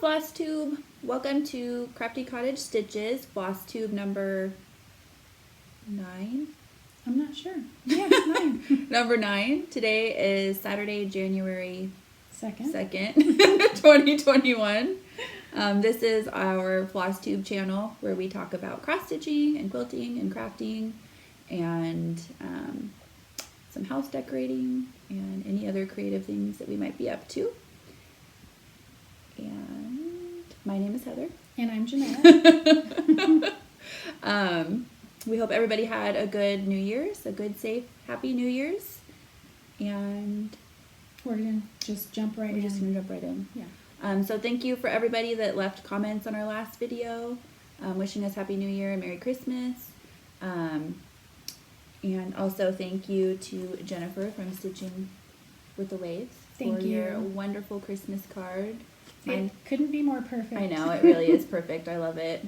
Flosstube. Welcome to Crafty Cottage Stitches, Flosstube number 9. I'm not sure. Yeah, 9. Number 9. Today is Saturday, January 2nd, 2021. This is our Flosstube channel where we talk about cross stitching and quilting and crafting and some house decorating and any other creative things that we might be up to. And my name is Heather. And I'm Jeanette. We hope everybody had a good New Year's, a good, safe, happy New Year's. And we're going to just jump right in. We're just going to jump right in. Yeah. So thank you for everybody that left comments on our last video, wishing us Happy New Year and Merry Christmas. And also thank you to Jennifer from Stitching with the Waves for your wonderful Christmas card. It couldn't be more perfect. I know, it really is perfect. I love it.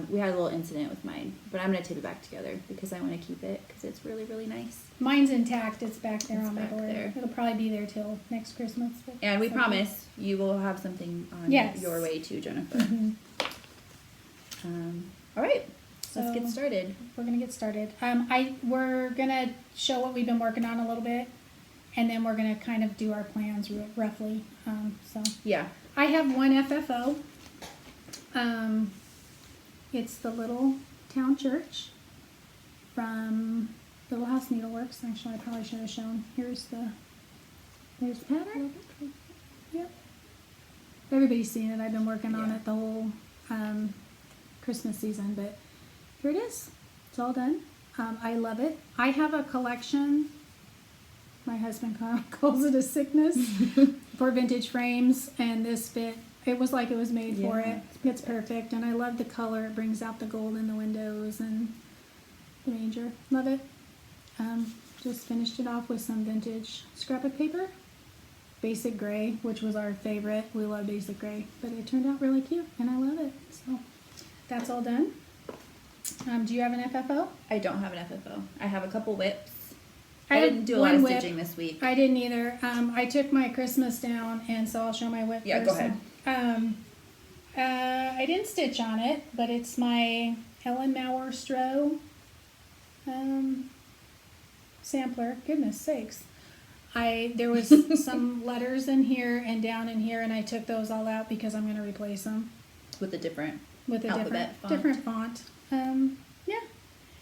We had a little incident with mine, but I'm going to tape it back together because I want to keep it because it's really, really nice. Mine's intact. It's back there on my board. There. It'll probably be there till next Christmas. And we promise you will have something on your way too, Jennifer. Mm-hmm. All right, let's get started. We're going to get started. We're going to show what we've been working on a little bit, and then we're going to kind of do our plans roughly. Yeah. I have one FFO. It's the Little Town Church from Little House Needleworks. Actually, I probably should have shown. There's the pattern. Yep. Everybody's seen it. I've been working on it the whole Christmas season, but here it is. It's all done. I love it. I have a collection. My husband calls it a sickness for vintage frames, and this fit. It was like it was made for it. It's perfect, and I love the color. It brings out the gold in the windows and the manger. Love it. Just finished it off with some vintage scrapbook paper. Basic gray, which was our favorite. We love basic gray, but it turned out really cute, and I love it. So that's all done. Do you have an FFO? I don't have an FFO. I have a couple whips. I didn't do a lot of stitching this week. I didn't either. I took my Christmas down, and so I'll show my whip first. Go ahead. I didn't stitch on it, but it's my Ellen Mauer Stroh sampler. Goodness sakes. There was some letters in here and down in here, and I took those all out because I'm going to replace them. With a different font. Different font. Yeah.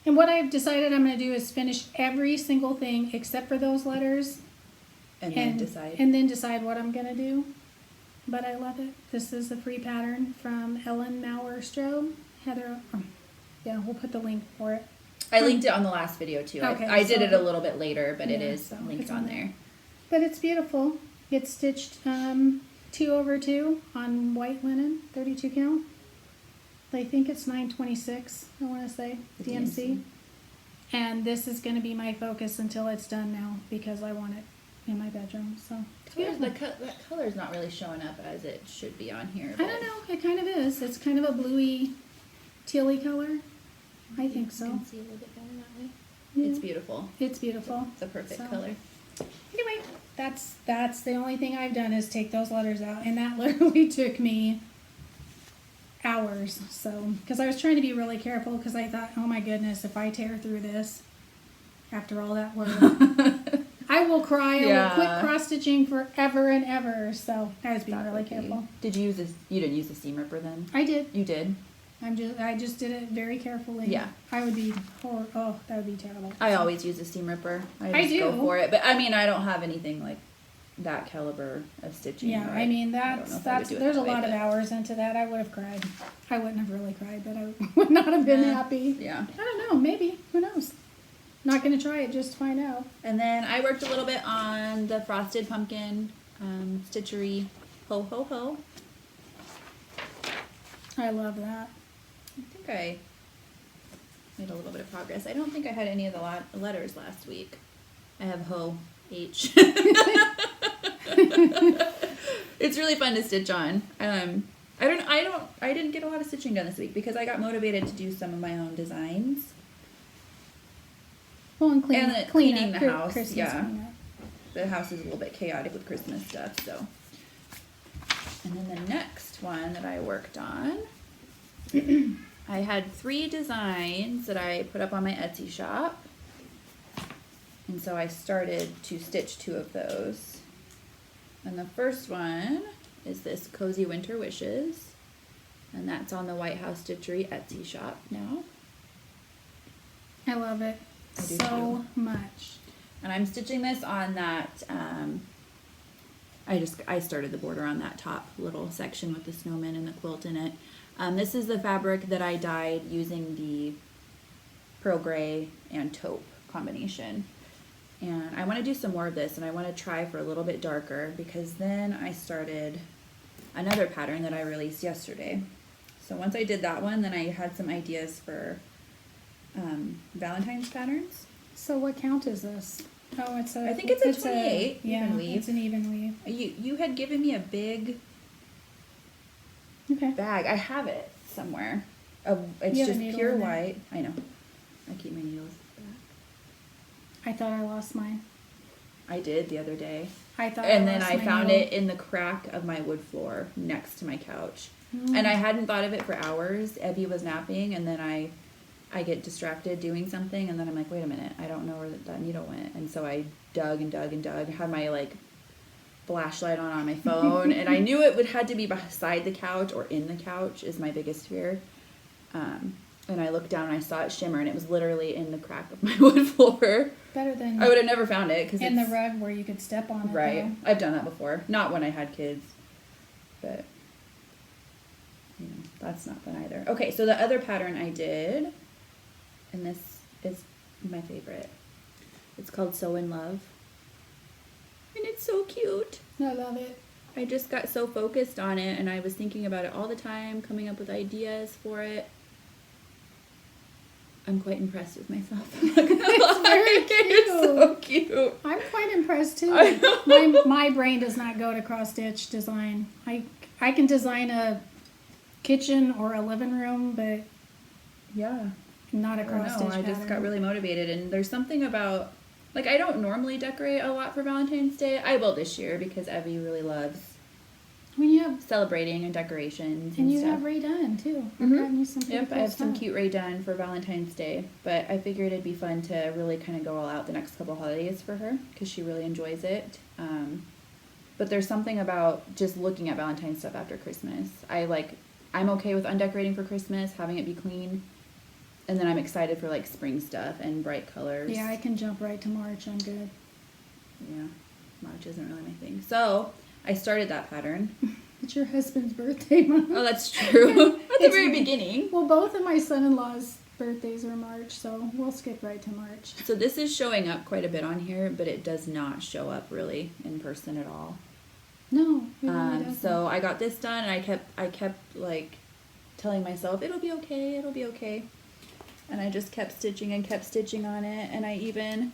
And what I've decided I'm going to do is finish every single thing except for those letters. And then decide. And then decide what I'm going to do. But I love it. This is a free pattern from Ellen Mauer Stroh. Heather, we'll put the link for it. I linked it on the last video too. Okay, I did it a little bit later, but it is linked on there. But it's beautiful. It's stitched 2/2 on white linen, 32 count. I think it's 926, I want to say, DMC. And this is going to be my focus until it's done now because I want it in my bedroom. So that color's not really showing up as it should be on here. I don't know. It kind of is. It's kind of a bluey, tealy color. I think so. You can see a little bit better that way. Yeah. It's beautiful. It's beautiful. It's a perfect color. Anyway, that's the only thing I've done is take those letters out, and that literally took me hours. So, because I was trying to be really careful because I thought, oh my goodness, if I tear through this after all that work, I will cry. I will quit cross stitching forever and ever. So I was being really careful. Did you use this? You didn't use the seam ripper then? I did. You did? I just did it very carefully. Yeah. I would be that would be terrible. I always use a seam ripper. I do go for it, but I mean I don't have anything like that caliber of stitching. Yeah, right? I mean there's a lot of hours into that. I would have cried. I wouldn't have really cried, but I would not have been happy. Yeah. I don't know, maybe. Who knows? Not gonna try it just to find out. And then I worked a little bit on the frosted pumpkin stitchery ho ho ho. I love that. I think I made a little bit of progress. I don't think I had any of the letters last week. I have ho H. It's really fun to stitch on. I didn't get a lot of stitching done this week because I got motivated to do some of my own designs. Well, and cleaning the house. Christmas cleanup. The house is a little bit chaotic with Christmas stuff, so. And And then the next one that I worked on, I had 3 designs that I put up on my Etsy shop. And so I started to stitch 2 of those. And the first one is this Cozy Winter Wishes. And that's on the White House Stitchery Etsy shop now. I love it I do so much. And I'm stitching this on that, I started the border on that top little section with the snowman and the quilt in it. This is the fabric that I dyed using the pearl gray and taupe combination. And I want to do some more of this, and I want to try for a little bit darker, because then I started another pattern that I released yesterday. So once I did that one, then I had some ideas for Valentine's patterns. So what count is this? Oh, it's a. I think it's a 28 yeah, even weave. it's an even weave. You had given me a big Okay. bag. I have it somewhere. It's You have a just needle pure in there? white. I know. I keep my needles back. I thought I lost mine. I did the other day. I thought. And then I my found needle. it in the crack of my wood floor next to my couch. Mm. And I hadn't thought of it for hours. Abbey was napping, and then I get distracted doing something, and then I'm like, wait a minute, I don't know where that needle went. And so I dug and dug and dug. I had my like flashlight on my phone, and I knew it had to be beside the couch or in the couch is my biggest fear. And I looked down and I saw it shimmer, and it was literally in the crack of my wood floor. Better than I would have never found it because in the rug where you could step on it. right. Though. I've done that before, not when I had kids, but you know, that's not fun either. Okay, so the other pattern I did, and this is my favorite. It's called Sew in Love, and it's so cute. I love it. I just got so focused on it, and I was thinking about it all the time, coming up with ideas for it. I'm quite impressed with myself. I'm not gonna lie. very cute. It's so cute. I'm quite impressed too. I know. My brain does not go to cross stitch design. I can design a kitchen or a living room, but Yeah. not a I cross don't stitch know. I just pattern. got really motivated, and there's something about, like, I don't normally decorate a lot for Valentine's Day. I will this year because Evie really loves When you have celebrating and decorations and and you stuff. have Ray done too. I've Mhm. gotten you some pretty Yep, cool I have some stuff. cute Ray done for Valentine's Day, but I figured it'd be fun to really kind of go all out the next couple holidays for her because she really enjoys it. But there's something about just looking at Valentine's stuff after Christmas. I'm okay with undecorating for Christmas, having it be clean, and then I'm excited for like spring stuff and bright colors. Yeah, I can jump right to March. I'm good. Yeah, March isn't really my thing. So I started that pattern. It's your husband's birthday month. Oh, that's true. At the It's- very beginning. Well, both of my son-in-law's birthdays are March, so we'll skip right to March. So this is showing up quite a bit on here, but it does not show up really in person at all. No, it really doesn't. So I got this done, and I kept like telling myself it'll be okay, it'll be okay, and I just kept stitching and kept stitching on it, and I even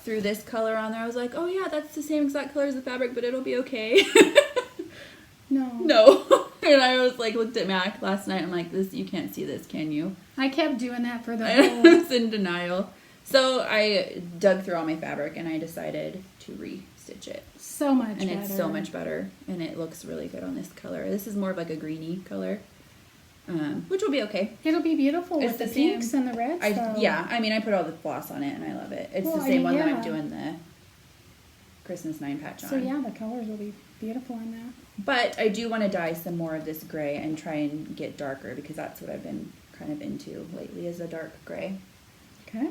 threw this color on there. I was like, oh yeah, that's the same exact color as the fabric, but it'll be okay. No. No. And I was like, looked at Mac last night. I'm like, this, you can't see this, can you? I kept doing that for the I whole. was in denial. So I dug through all my fabric, and I decided to re-stitch it. So much And better. it's so much better, and it looks really good on this color. This is more of like a greeny color, which will be okay. It'll be beautiful It's with the the same- pinks and the reds. though. Yeah, I mean, I put all the floss on it, and I love it. It's Well, the I same mean, one that yeah. I'm doing the Christmas 9 patch on. So yeah, the colors will be beautiful in that. But I do want to dye some more of this gray and try and get darker, because that's what I've been kind of into lately, is a dark gray. Okay.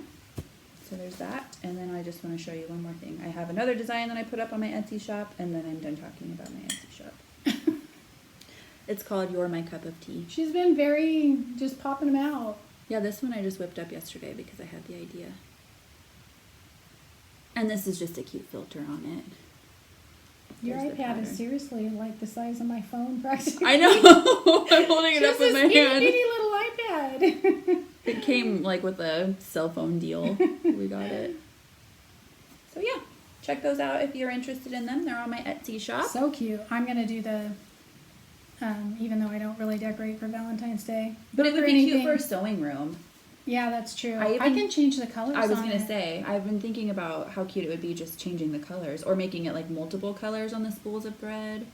So there's that, and then I just want to show you one more thing. I have another design that I put up on my Etsy shop, and then I'm done talking about my Etsy shop. It's called You're My Cup of Tea. She's been very just popping them out. Yeah, this one I just whipped up yesterday because I had the idea. And this is just a cute filter on it. Your Here's the iPad pattern. is seriously like the size of my phone, practically. I know! I'm holding it Just up with this my itty hand. bitty little iPad. It came like with a cell phone deal. We got it. So yeah, check those out if you're interested in them. They're on my Etsy shop. So cute. I'm gonna do the. Even though I don't really decorate for Valentine's Day, But it would for be cute anything- for a sewing room. Yeah, that's true. I I even- can change the colors. I was on gonna it. say, I've been thinking about how cute it would be just changing the colors or making it like multiple colors on the spools of thread.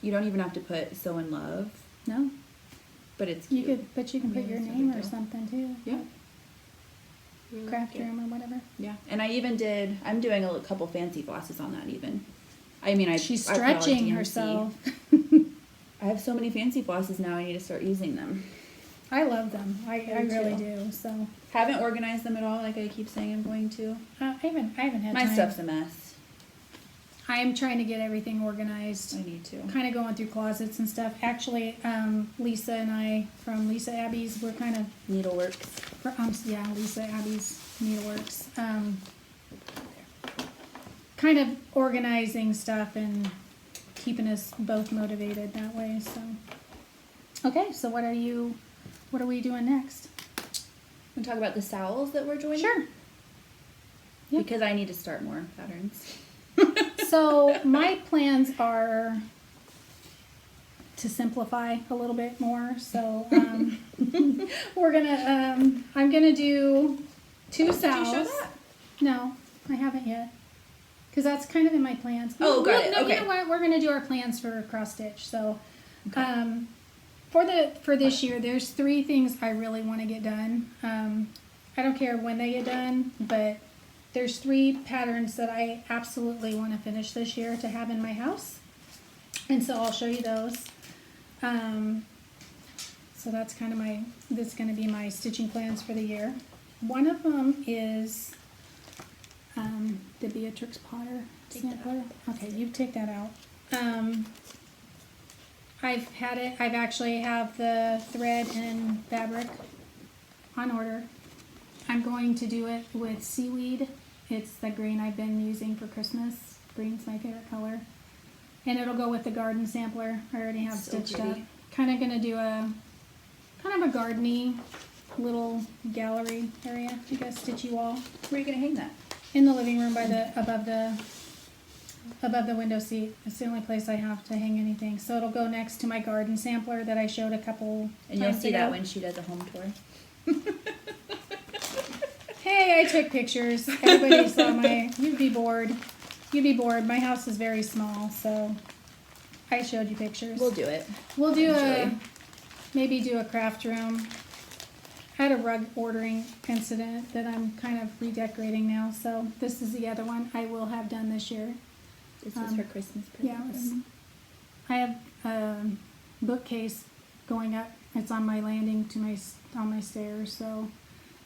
You don't even have to put "Sew in Love," No, but it's you cute. could, but you can put Yeah, your it's no name big or deal. something too. Yeah. Craft room or whatever. Yeah, and I'm doing a couple fancy flosses on that even. I mean, She's I put all stretching DMC. herself. I have so many fancy flosses now, I need to start using them. I love them. I do really too. do. So Haven't organized them at all like I keep saying I'm going to. I haven't had My time. stuff's a mess. I'm trying to get everything organized. I need to. Kind of going through closets and stuff. Actually, Lisa and I from Lisa Abbey's, we're kind of Needleworks. yeah, Lisa Abbey's Needleworks. Kind of organizing stuff and keeping us both motivated that way. So, okay. So what are we doing next? Want to talk about the sowls that we're joining? Sure. Yep. Because I need to start more patterns. So my plans are to simplify a little bit more. So we're gonna I'm gonna do 2 Did you show sowls. that? No, I haven't yet. Because that's kind of in my plans. Oh, got it. No, Okay. you know what? We're gonna do our plans for cross stitch. So Okay. for this year, there's 3 things I really want to get done. I don't care when they get done, but there's 3 patterns that I absolutely want to finish this year to have in my house. And so I'll show you those. So that's kind of that's going to be my stitching plans for the year. One of them is the Beatrix Potter sampler. Okay, you take that out. I've actually have the thread and fabric on order. I'm going to do it with seaweed. It's the green I've been using for Christmas. Green's my favorite color. And it'll go with the garden sampler. I already have So stitched up. pretty. Kind of going to do a kind of a gardeny little gallery area. You got a stitchy wall Where are you going to hang that? in the living room by above the window seat. It's the only place I have to hang anything. So it'll go next to my garden sampler that I showed a couple And you'll times see ago. that when she does a home tour. Hey, I took pictures. Everybody saw you'd be bored. You'd be bored. My house is very small, so I showed you pictures. We'll do it. We'll do eventually. maybe do a craft room. I had a rug ordering incident that I'm kind of redecorating now, so this is the other one I will have done this year. This is her Christmas present. Yeah, I have a bookcase going up. It's on my landing on my stairs, so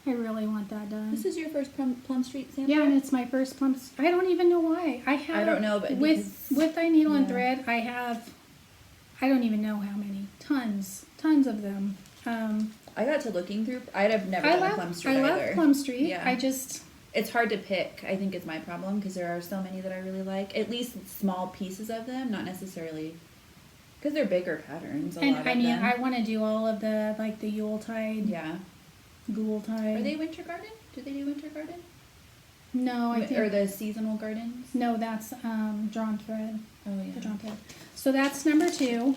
I really want that done. This is your first Plum Street sample? Yeah, and it's my first plum. I don't even know why. I have. I don't know, but with because- I needle and yeah. thread, I have. I don't even know how many. Tons of them. I got to looking through. I'd have never I done love Plum Street I either. love Plum Street. Yeah. I just. It's hard to pick, I think is my problem, because there are so many that I really like. At least small pieces of them, not necessarily, because they're bigger patterns, a And lot of I mean, them. I want to do all of the like the Yuletide, Yeah. Ghoultide. Are they Winter Garden? Do they do Winter Garden? No, I think. Or the seasonal gardens? No, that's drawn thread. Oh, The yeah. drawn thread. So that's number 2.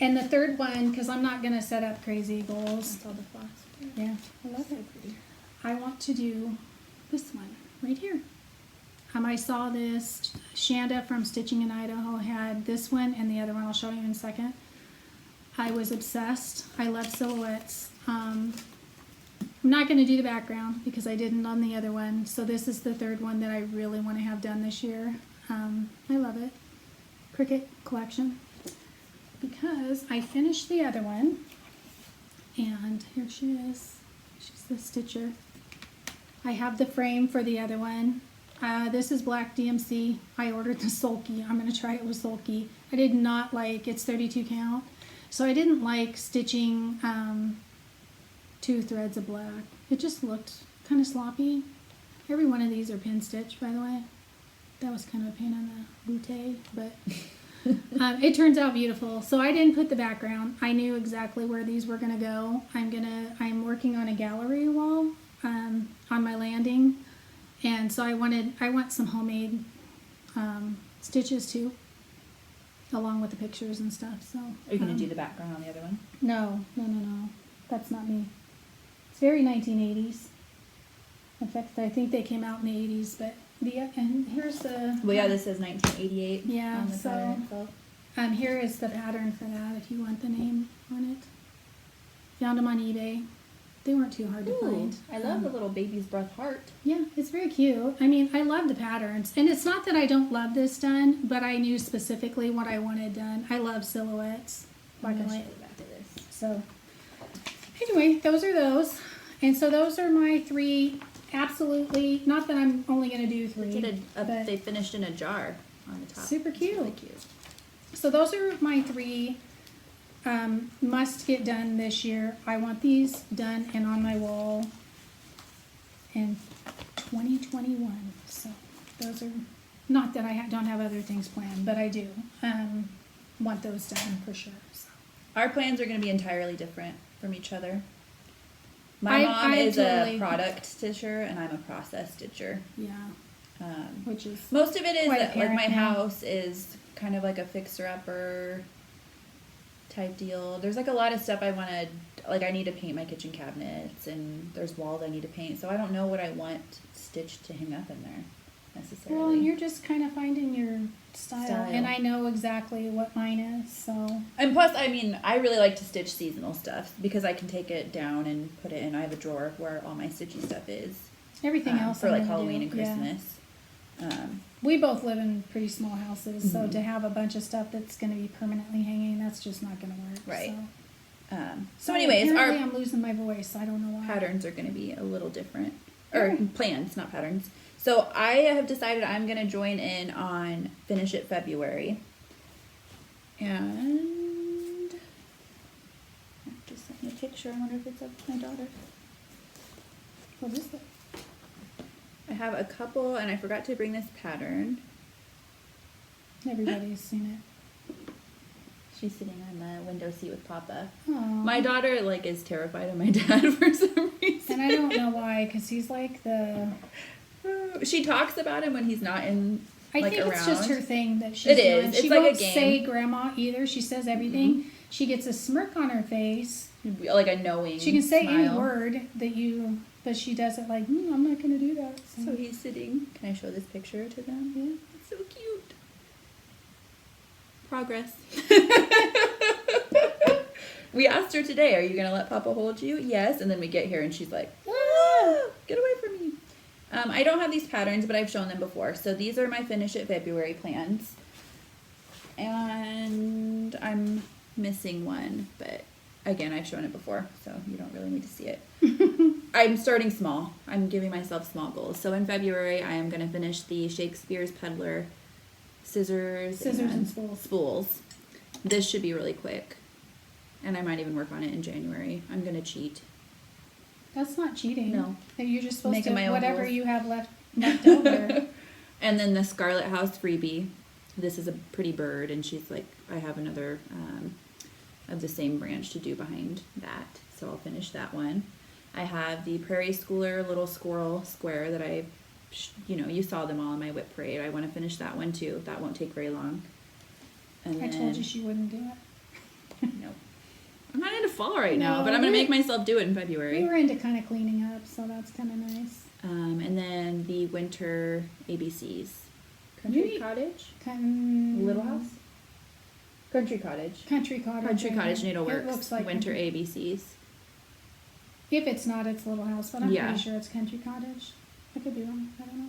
And the third one, because I'm not going to set up crazy goals. That's all the floss. Yeah, I love So it. pretty. I want to do this one right here. I saw this. Shanda from Stitching in Idaho had this one, and the other one I'll show you in a second. I was obsessed. I love silhouettes. I'm not going to do the background because I didn't on the other one. So this is the third one that I really want to have done this year. I love it. Cricut collection. Because I finished the other one. And here she is. She's the stitcher. I have the frame for the other one. This is black DMC. I ordered the sulky. I'm going to try it with sulky. I did not like, it's 32 count. So I didn't like stitching 2 threads of black. It just looked kind of sloppy. Every one of these are pin stitch, by the way. That was kind of a pain on the bootay, but it turns out beautiful. So I didn't put the background. I knew exactly where these were going to go. I'm working on a gallery wall on my landing, and so I want some homemade stitches too, along with the pictures and stuff. So Are you going to do the background on the other one? No, that's not me. It's very 1980s. In fact, I think they came out in the 80s, but and here's the Well, yeah, this says 1988 Yeah, on the so- pattern itself. Here is the pattern for that if you want the name on it. Found them on eBay. They weren't too hard to find. I love the little baby's breath heart. Yeah, it's very cute. I mean, I love the patterns. And it's not that I don't love this done, but I knew specifically what I wanted done. I love silhouettes. Black and white. So, anyway, those are those. And so those are my 3. Absolutely, not that I'm only going to do 3. They finished in a jar on the top. Super cute. Really cute. So those are my 3 must get done this year. I want these done and on my wall in 2021. So those are, not that I don't have other things planned, but I do want those done for sure. So. Our plans are going to be entirely different from each other. My mom is a product stitcher and I'm a process stitcher. Yeah. Which is most of it is like my now. house is kind of like a fixer-upper type deal. There's like a lot of stuff I want to, like I need to paint my kitchen cabinets and there's walls I need to paint. So I don't know what I want stitched to hang up in there necessarily. Well, you're just kind of finding your style. And I know exactly what mine is, so. And plus, I mean, I really like to stitch seasonal stuff because I can take it down and put it in. I have a drawer where all my stitchy stuff is. Everything else for like Halloween and Christmas. We both live in pretty small houses, so to have a bunch of stuff that's going to be permanently hanging, that's just not going to work. Right. So, so anyways, I'm losing my voice. I don't know why. Patterns are going to be a little different. Or plans, not patterns. So I have decided I'm going to join in on Finish It February. And I just sent me a picture. I wonder if it's of my daughter. What is that? I have a couple, and I forgot to bring this pattern. Everybody's seen it. She's sitting on the window seat with Papa. Aww. My daughter is terrified of my dad for some reason. And I don't know why, because he's like the. She talks about him when he's not in. I think around. it's just her thing that she's doing. It is. She It's like won't a game. say grandma either. She says everything. She gets a smirk on her face. Like a knowing. She can say smile. any word that you, but she does it like, I'm not going to do that. So he's sitting. Can I show this picture to them? Yeah. It's so cute. Progress. We asked her today, are you going to let Papa hold you? Yes. And then we get here and she's like, ah, get away from me. I don't have these patterns, but I've shown them before. So these are my Finish It February plans. And I'm missing one, but again, I've shown it before, so you don't really need to see it. I'm starting small. I'm giving myself small goals. So in February, I am going to finish the Shakespeare's Peddler scissors and spools. This should be really quick. And I might even work on it in January. I'm going to cheat. That's not cheating. No. You're just supposed Making to, my own whatever rules. you have left over. And then the Scarlet House freebie. This is a pretty bird, and she's like, I have another of the same branch to do behind that. So I'll finish that one. I have the Prairie Schooler Little Squirrel Square that I, you saw them all in my whip parade. I want to finish that one too. That won't take very long. And I told you she wouldn't do it. No. I'm not into fall right now, No, but I'm going to make myself do it in February. We were into kind of cleaning up, so that's kind of nice. And then the winter ABCs. Country Cottage? Little House? Country Cottage. Country Cottage. Country Cottage It Needleworks. looks like winter country. ABCs. If it's not, it's Little House, but I'm Yeah. pretty sure it's Country Cottage. I could be wrong. I don't know.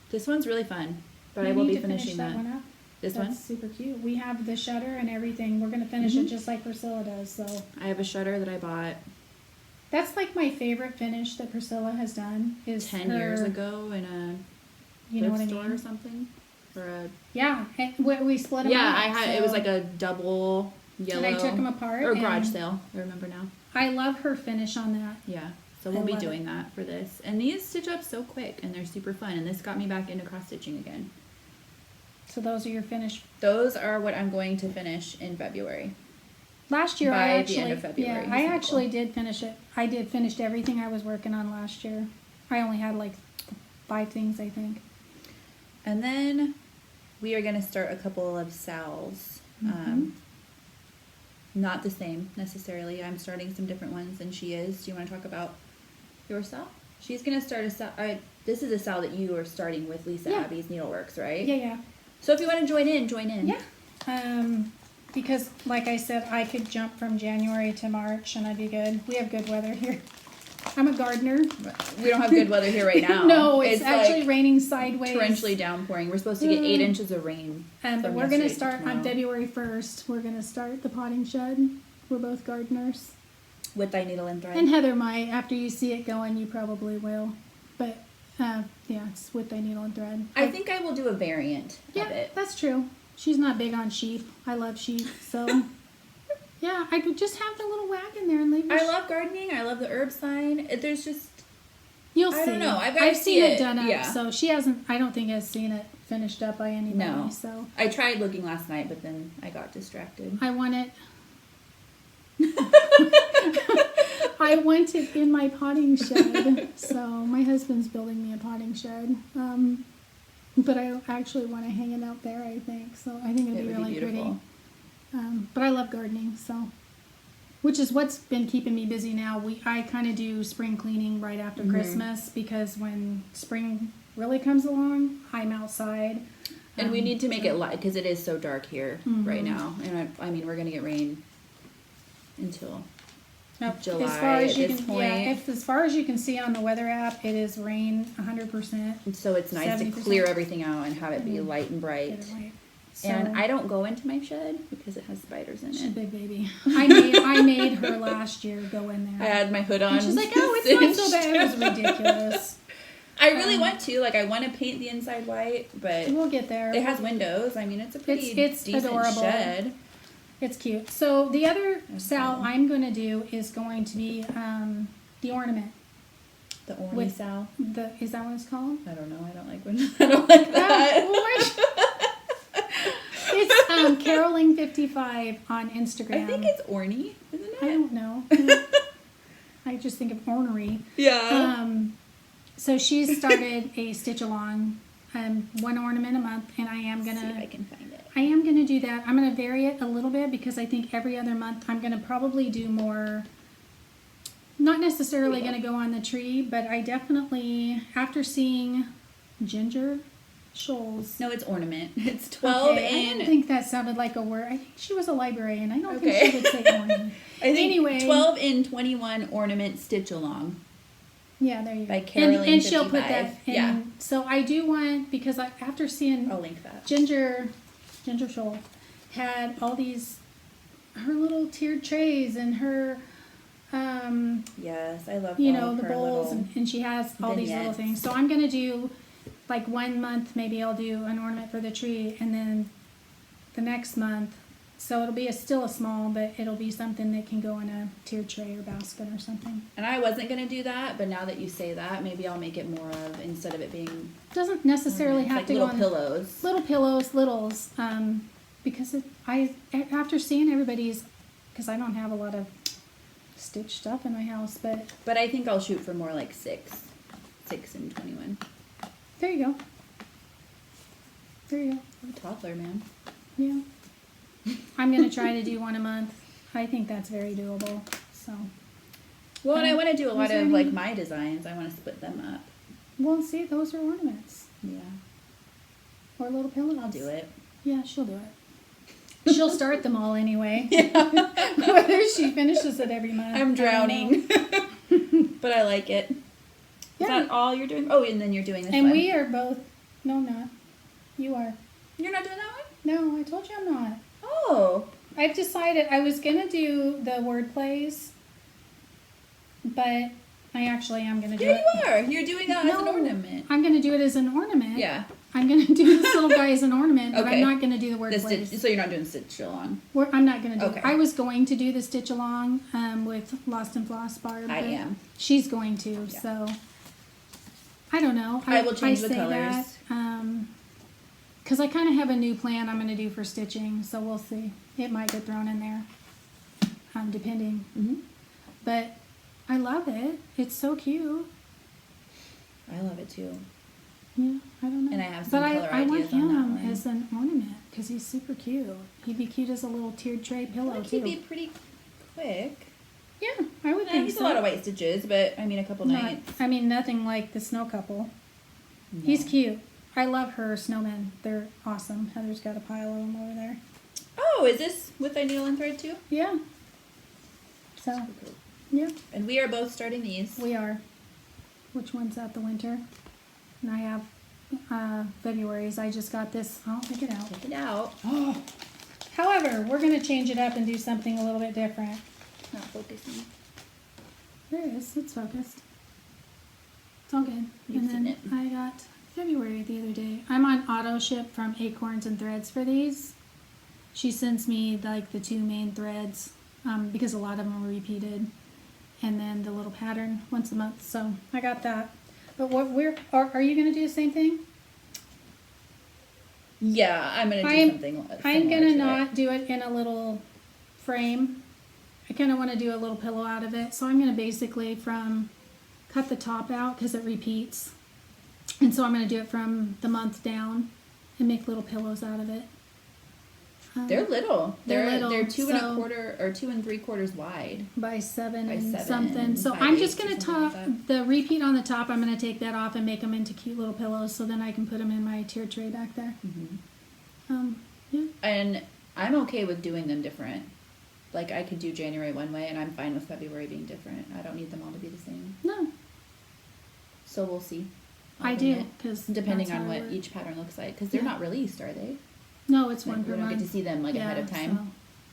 This one's really fun, but We I will need be to finish finishing that that. one up. This That's one? super cute. We have the shutter and everything. We're going to finish it just like Priscilla does. So I have a shutter that I bought that's like my favorite finish that Priscilla has done. Is 10 her, years ago in a You know thrift what I store mean? or something. For a Yeah, and we split them yeah, up. I had it so- was like a double yellow. And I took them apart. or garage and sale. I remember now. I love her finish on that. Yeah, so I we'll be love doing it. that for this. And these stitch up so quick, and they're super fun. And this got me back into cross stitching again. So those are your finish. Those are what I'm going to finish in February. Last year By I the actually end of February, yeah, I is my actually goal. did finish it. I did finished everything I was working on last year. I only had like 5 things, I think. And then we are going to start a couple of salves. Not the same necessarily. I'm starting some different ones than she is. Do you want to talk about your sal? She's going to start a sal. This is a sal that you are starting with Lisa Yeah. Abbey's Needleworks, right? Yeah, yeah. So if you want to join in, join in. Yeah. Because like I said, I could jump from January to March and I'd be good. We have good weather here. I'm a gardener. We don't have good weather here right now. No, it's actually like raining sideways. torrentially downpouring. We're supposed to get 8 inches of rain. But we're going to start on February 1st. We're going to start the potting shed. We're both gardeners. With thy needle and thread. And Heather might. After you see it going, you probably will. But yeah, it's with thy needle and thread. I think I will do a variant of it. That's true. She's not big on sheep. I love sheep, so yeah, I could just have the little wagon there and leave. I love gardening. I love the herb sign. There's just you'll see. I don't know. I've seen it done up. Yeah. So she hasn't. I don't think has seen it finished up by anybody. No. So I tried looking last night, but then I got distracted. I want it. I want it in my potting shed. So my husband's building me a potting shed. But I actually want to hang it out there, I think. So I think it'd be really pretty. But I love gardening, so. Which is what's been keeping me busy now. I kind of do spring cleaning right after Christmas because when spring really comes along, I'm outside. And we need to make it light because it is so dark here right now. And I mean, we're going to get rain until July as far as at this point. Yeah, as far as you can see on the weather app, it is rain 100%. And so it's nice 70%. To clear everything out and have it be light and bright. So, and I don't go into my shed because it has spiders in it. She's a big baby. I made her last year go in there. I had my hood on. And she's like, oh, it's not so bad. It was ridiculous. I really want to. Like, I want to paint the inside white, but we'll get there. It has windows. I mean, it's a pretty it's decent adorable. shed. It's cute. So the other sal I'm going to do is going to be the ornament. The ornament sal? Is that what it's called? I don't know. I don't like that. It's Caroling 55 on Instagram. I think it's orny, isn't it? I don't know. I just think of ornery. Yeah. So she's started a stitch along, one ornament a month, and I am gonna see if I can find it. I am gonna do that. I'm gonna vary it a little bit because I think every other month I'm gonna probably do more. Not necessarily gonna go on the tree, but I definitely, after seeing Ginger Shoals. No, it's ornament. It's 12 okay, in. I didn't think that sounded like a word. I think she was a librarian. I don't think she would say ornament. I think anyway, 12 in 21 ornament stitch along. Yeah, there you go. By Caroline and she'll put that in. Yeah. So I do want, because after seeing I'll link that. Ginger Shoal had all these, her little tiered trays and her, yes, I love you know, the bowls, and she has all these little things. So I'm going to do, like 1 month, maybe I'll do an ornament for the tree, and then the next month, so it'll be still a small, but it'll be something that can go in a tiered tray or basket or something. And I wasn't going to do that, but now that you say that, maybe I'll make it more of, instead of it being... Doesn't necessarily have like to little go on... pillows. Little pillows, littles, because after seeing everybody's, because I don't have a lot of stitch stuff in my house, but... But I think I'll shoot for more like 6 and 21. There you go. There you go. I'm a toddler, man. Yeah. I'm going to try to do one a month. I think that's very doable. So. Well, and I want to do a lot of like my designs. I want to split them up. Well, see, those are ornaments. Yeah. Or little pillows. I'll do it. Yeah, she'll do it. She'll start them all anyway. Yeah. Whether she finishes it every month. I'm drowning. But I like it. Yeah. Is that all you're doing? Oh, and then you're doing this one. And we are both. No, I'm not. You are. You're not doing that one? No, I told you I'm not. Oh. I've decided I was going to do the word plays, but I actually am going to do it. Yeah, you are. You're doing that as an ornament. I'm going to do it as an ornament. Yeah. I'm going to do this little guy as an ornament, but I'm not going to do the word plays. So you're not doing stitch along? I'm not going to do it. I was going to do the stitch along with Lost and Floss Barb. I am. She's going to, so I don't know. I will change the colors. Because I kind of have a new plan I'm going to do for stitching, so we'll see. It might get thrown in there, depending. Mm-hmm. But I love it. It's so cute. I love it too. Yeah, I don't know. And I have some color ideas on that one. I want him as an ornament because he's super cute. He'd be cute as a little tiered tray pillow too. He'd be pretty quick. Yeah, I would think he's so. a lot of white stitches, but I mean a couple nights. I mean nothing like the snow couple. No. He's cute. I love her snowmen. They're awesome. Heather's got a pile of them over there. Oh, is this with a needle and thread too? Yeah. So, yeah, And we are both starting these. we are. Which one's at the winter? And I have February's. I just got this. I'll take it out. Take it out. Oh. However, we're going to change it up and do something a little bit different. Not focusing. There it is. It's focused. It's all good. You've And then seen it. I got February the other day. I'm on auto ship from Acorns and Threads for these. She sends me like the 2 main threads because a lot of them are repeated, and then the little pattern once a month. So I got that. But what are you going to do the same thing? Yeah, I'm gonna do something. I'm similar gonna to not it. do it in a little frame. I kind of want to do a little pillow out of it. So I'm gonna basically cut the top out because it repeats. And so I'm gonna do it from the month down and make little pillows out of it. They're little. They're little, They're 2 so- 1/4 or 2 3/4 wide. By 7 By and 7 something. and So 5/8 I'm just or gonna something like top the repeat on the top. I'm gonna take that off and make them into cute little pillows. So then I can put them in my tier tray back there. Yeah. And I'm okay with doing them different. Like I could do January one way, and I'm fine with February being different. I don't need them all to be the same. No, So we'll see. I Alternate, do because depending on what each pattern looks like, because they're Yeah. not released, are they? No, it's Like, one we per don't month. get to see them like ahead of time. So,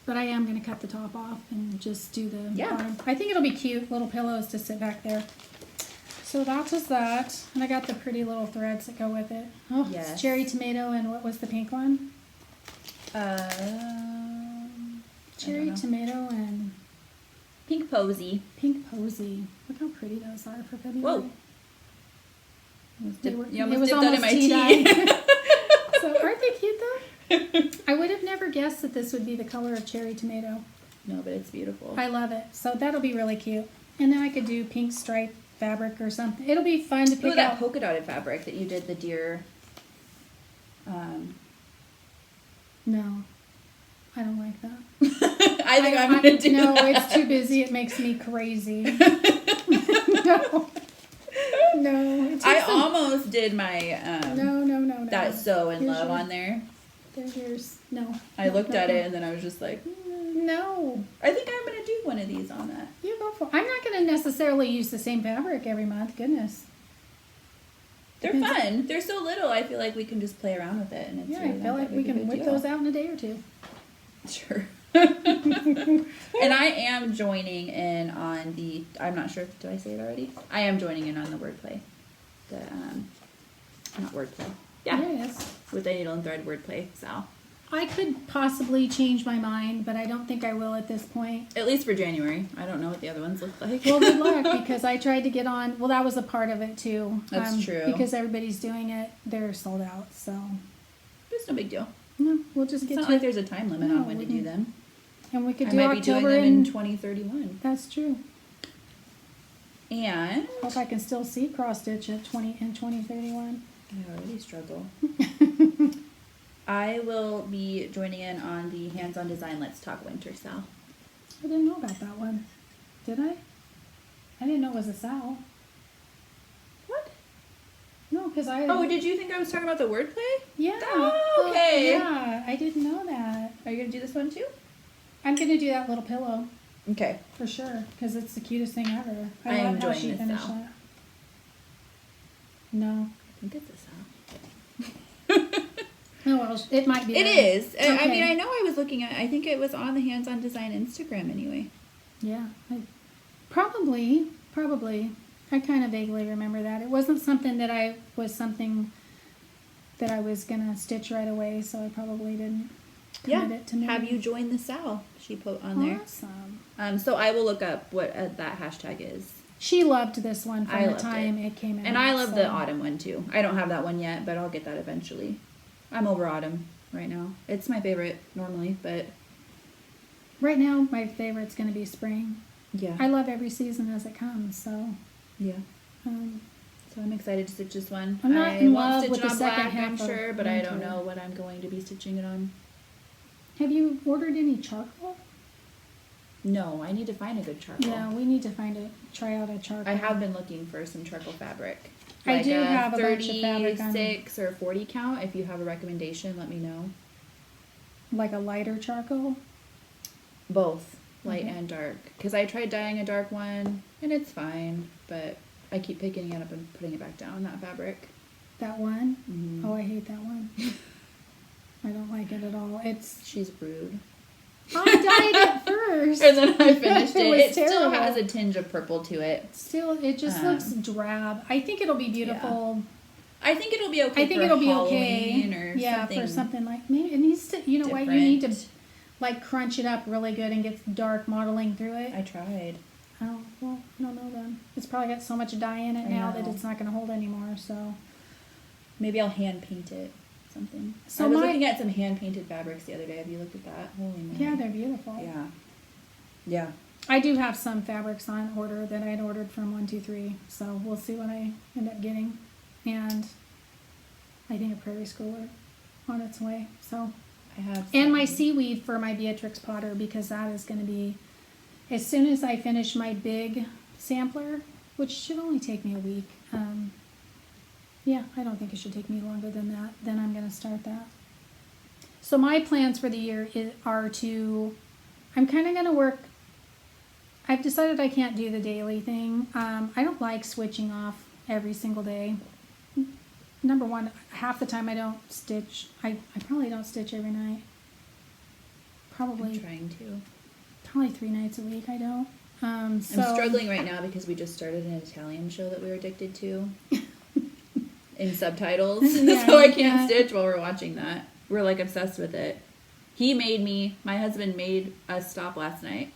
but I am going to cut the top off and just do the Yeah. bottom. I think it'll be cute, little pillows to sit back there. So that was that. And I got the pretty little threads that go with it. Oh, Yes. it's cherry tomato and what was the pink one? Cherry know. tomato and Pink posy. pink posy. Look how pretty those are for February. Whoa. They were- You it almost was dipped that in almost my tea-dye. tea. So aren't they cute though? I would have never guessed that this would be the color of cherry tomato. No, but it's beautiful. I love it. So that'll be really cute. And then I could do pink striped fabric or something. It'll be fun to Ooh, pick that out. polka dotted fabric that you did the deer. No, I don't like that. I think I'm gonna do no, that. it's too busy. It makes me crazy. No. No. It's I just almost did my no. that sew and Here's love your- on there. Here's no. I looked at it and then I was just like, No. I think I'm gonna do one of these on that. You go for it. I'm not going to necessarily use the same fabric every month. Goodness. They're Depends- fun. They're so little. I feel like we can just play around with it, and it's Yeah, really I feel not like that we big of can a whip deal. those out in a day or two. Sure. And I am joining in on the. I'm not sure. Did I say it already? I am joining in on the wordplay. The not wordplay. Yeah, There it is. with the needle and thread wordplay. So I could possibly change my mind, but I don't think I will at this point. at least for January. I don't know what the other ones look like. Well, good luck, because I tried to get on. Well, that was a part of it too. That's true. Because everybody's doing it, they're sold out. So It's no big deal. no, we'll just It's get not to like it, there's a time limit No, on when we to do can- them. and we could I do might be doing October them in and 2031. that's true. And Hope I can still see cross stitch at 2031. I already struggle. I will be joining in on the hands-on design Let's Talk Winter Sal. I didn't know about that one. Did I? I didn't know it was a Sal. What? No, because I. Oh, did you think I was talking about the wordplay? Yeah. Oh, okay. Yeah, I didn't know that. Are you gonna do this one too? I'm gonna do that little pillow Okay. for sure because it's the cutest thing ever. I am love how enjoying she this finished Sal. that. No. I think it's a Sal. Oh well, it might be. It that. is. I Okay. mean, I know I was looking at. I think it was on the hands-on design Instagram anyway. Yeah, probably. I kind of vaguely remember that. It wasn't something that I was gonna stitch right away, so I probably didn't commit it to me. Have you joined the Sal? She put on there. Awesome. So I will look up what that hashtag is. She loved this one from I the loved time it came out. And I love the so- autumn one too. I don't have that one yet, but I'll get that eventually. I'm over autumn right now. It's my favorite normally, but Right now, my favorite's gonna be spring. yeah. I love every season as it comes, so. Yeah. Um, So I'm excited to stitch this one. I'm not I in won't love stitch with it the on second black, half I'm of sure, but I don't winter. know what I'm going to be stitching it on. have you ordered any charcoal? No, I need to find a good charcoal. Yeah, we need to try out a charcoal. I have been looking for some charcoal fabric. I Like do a have a bunch of fabric on- 36 or 40 count. If you have a recommendation, let me know. like a lighter charcoal? Both light Okay. and dark. Because I tried dyeing a dark one, and it's fine, but I keep picking it up and putting it back down, that fabric. That one? Mhm. Oh, I hate that one. I don't like it at all. She's rude. I dyed it first. And then I finished it. was It still terrible. has a tinge of purple to it. Still, it just looks drab. I think it'll be beautiful. I think it'll be okay. I think for it'll be Halloween okay. Or Yeah, something for something like maybe it needs to. You know what? You need to different. like crunch it up really good and get dark modeling through it. I tried. Oh well, I don't know then. It's probably got so much dye in it I now that know. it's not going to hold anymore. So Maybe I'll hand paint it. Something. So I was my- looking at some hand painted fabrics the other day. Have you looked at that? Holy moly. yeah, they're beautiful. Yeah. Yeah. I do have some fabrics on order that I had ordered from 123, so we'll see what I end up getting. And I think a prairie schooler on its way. So, I have. and my some. seaweed for my Beatrix Potter, because that is going to be as soon as I finish my big sampler, which should only take me a week. Yeah, I don't think it should take me longer than that. Then I'm going to start that. So my plans for the year are to, I'm kind of going to work. I've decided I can't do the daily thing. I don't like switching off every single day. Number one, half the time I don't stitch. I probably don't stitch every night. I'm Probably trying to. 3 nights a week I don't. So I'm struggling right now because we just started an Italian show that we were addicted to. In subtitles. Yeah, So I you can't can't. stitch while we're watching that. We're like obsessed with it. My husband made us stop last night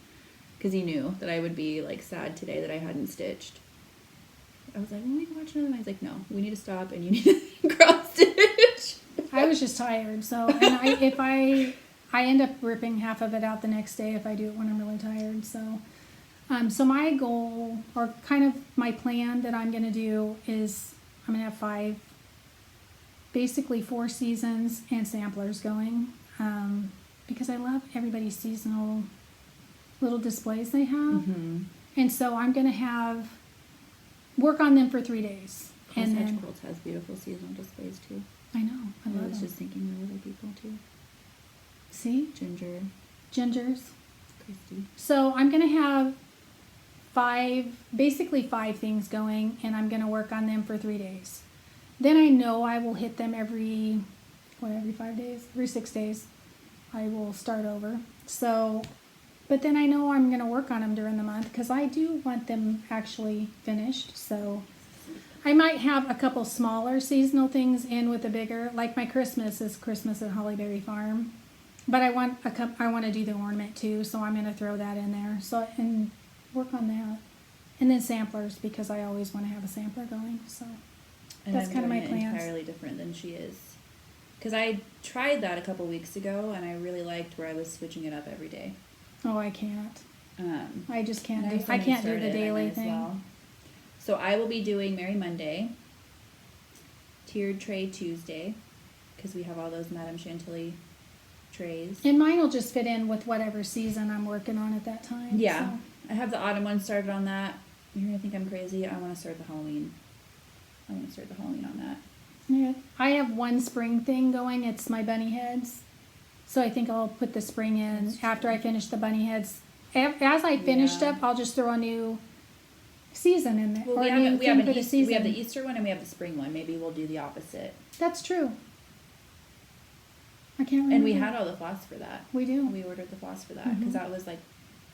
because he knew that I would be like sad today that I hadn't stitched. I was like, well, we can watch another one. He's like, no, we need to stop and you need to cross stitch. I was just tired. So and if I end up ripping half of it out the next day if I do it when I'm really tired. So so my goal, or kind of my plan that I'm going to do, is I'm going to have basically 4 seasons and samplers going, because I love everybody's seasonal little displays they have. Mm-hmm. And so I'm going to work on them for 3 days. And then, Quilts has beautiful seasonal displays too. I know, I I love was them. just thinking of other people too. See? Ginger, Gingers. Christy. So I'm going to have 5 things going, and I'm going to work on them for 3 days. Then I know I will hit them every 5 days? Every 6 days. I will start over. So, but then I know I'm going to work on them during the month because I do want them actually finished. So I might have a couple smaller seasonal things in with the bigger, like my Christmas is Christmas at Hollyberry Farm. But I want to do the ornament too, so I'm going to throw that in there. So and work on that, and then samplers because I always want to have a sampler going. So And that's I'm kind of my doing it plans. entirely different than she is. Because I tried that a couple weeks ago, and I really liked where I was switching it up every day. Oh, I can't. I just can't now do. I somebody can't do started, the I daily might as thing. well. So I will be doing Merry Monday, Tiered Tray Tuesday, because we have all those Madame Chantilly trays. And mine will just fit in with whatever season I'm working on at that time. Yeah, So. I have the autumn one started on that. You're gonna think I'm crazy. I want to start the Halloween. I want to start the Halloween on that. Yeah. I have one spring thing going. It's my bunny heads. So I think I'll put the spring in That's after true. I finish the bunny heads. As I finish Yeah. stuff, I'll just throw a new season in there. Well, or we a have, new we, have thing an for the Easter, we have the season. Easter one and we have the spring one. Maybe we'll do the opposite. That's true. I can't remember. And we had all the floss for that. We do. We ordered the floss for that because Mhm. that was like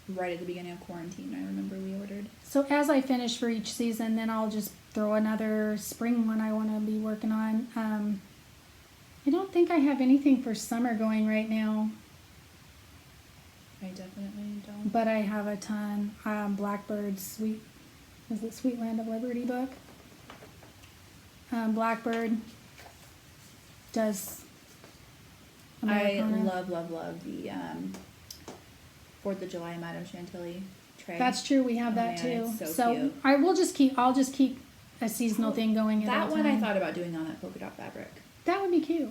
right at the beginning of quarantine. I remember we ordered. So as I finish for each season, then I'll just throw another spring one I want to be working on. I don't think I have anything for summer going right now, I definitely don't. but I have a ton. Blackbird's Sweet Land of Liberty book? Blackbird does I Americana. love the 4th of July Madame Chantilly tray. That's true. We have Oh, that man, too. it's so cute. I'll just keep a seasonal thing going at That a one I time. thought about doing on that polka dot fabric That would be cute.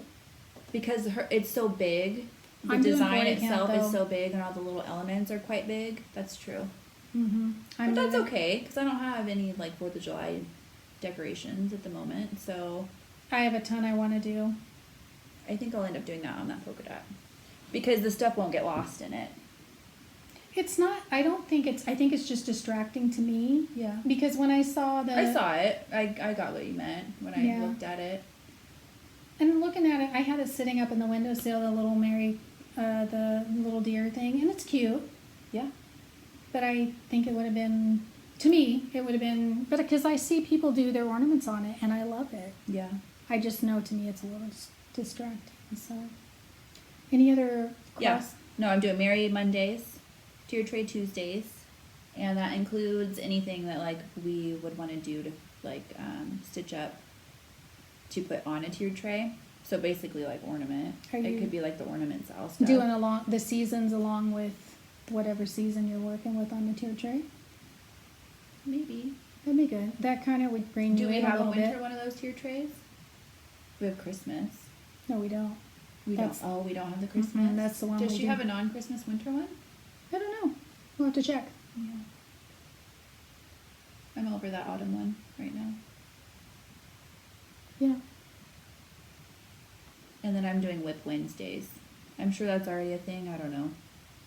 because it's so big. The I'm doing design 40 count, itself is though. so big and all the little elements are quite big. That's true. Mm-hmm. But that's okay because I don't have any like 4th of July decorations at the moment. So I have a ton I want to do. I think I'll end up doing that on that polka dot. because the stuff won't get lost in it. It's not, I think it's just distracting to me. Yeah. Because when I saw I saw it. I got what you meant when I looked at it. And looking at it, I had it sitting up in the windowsill, the little deer thing, and it's cute. Yeah. But I think it would have been, to me, it would have been, but because I see people do their ornaments on it, and I love it. Yeah. I just know to me it's a little distracting. So, any other class? Yeah. No, I'm doing Merry Mondays, Tier Tray Tuesdays, and that includes anything that like we would want to do to like stitch up to put on a tiered tray. So basically like ornament. It could be like the ornament style stuff. Doing along the seasons along with whatever season you're working with on the tiered tray? Maybe. That'd be good. That kind of would bring you in a little bit. Do we have a winter one of those tiered trays? We have Christmas. No, we don't. We don't have the Christmas? That's the one Does she have a non-Christmas winter one? I don't know. We'll have to check. Yeah. I'm over that autumn one right now. Yeah. And then I'm doing Whip Wednesdays. I'm sure that's already a thing. I don't know.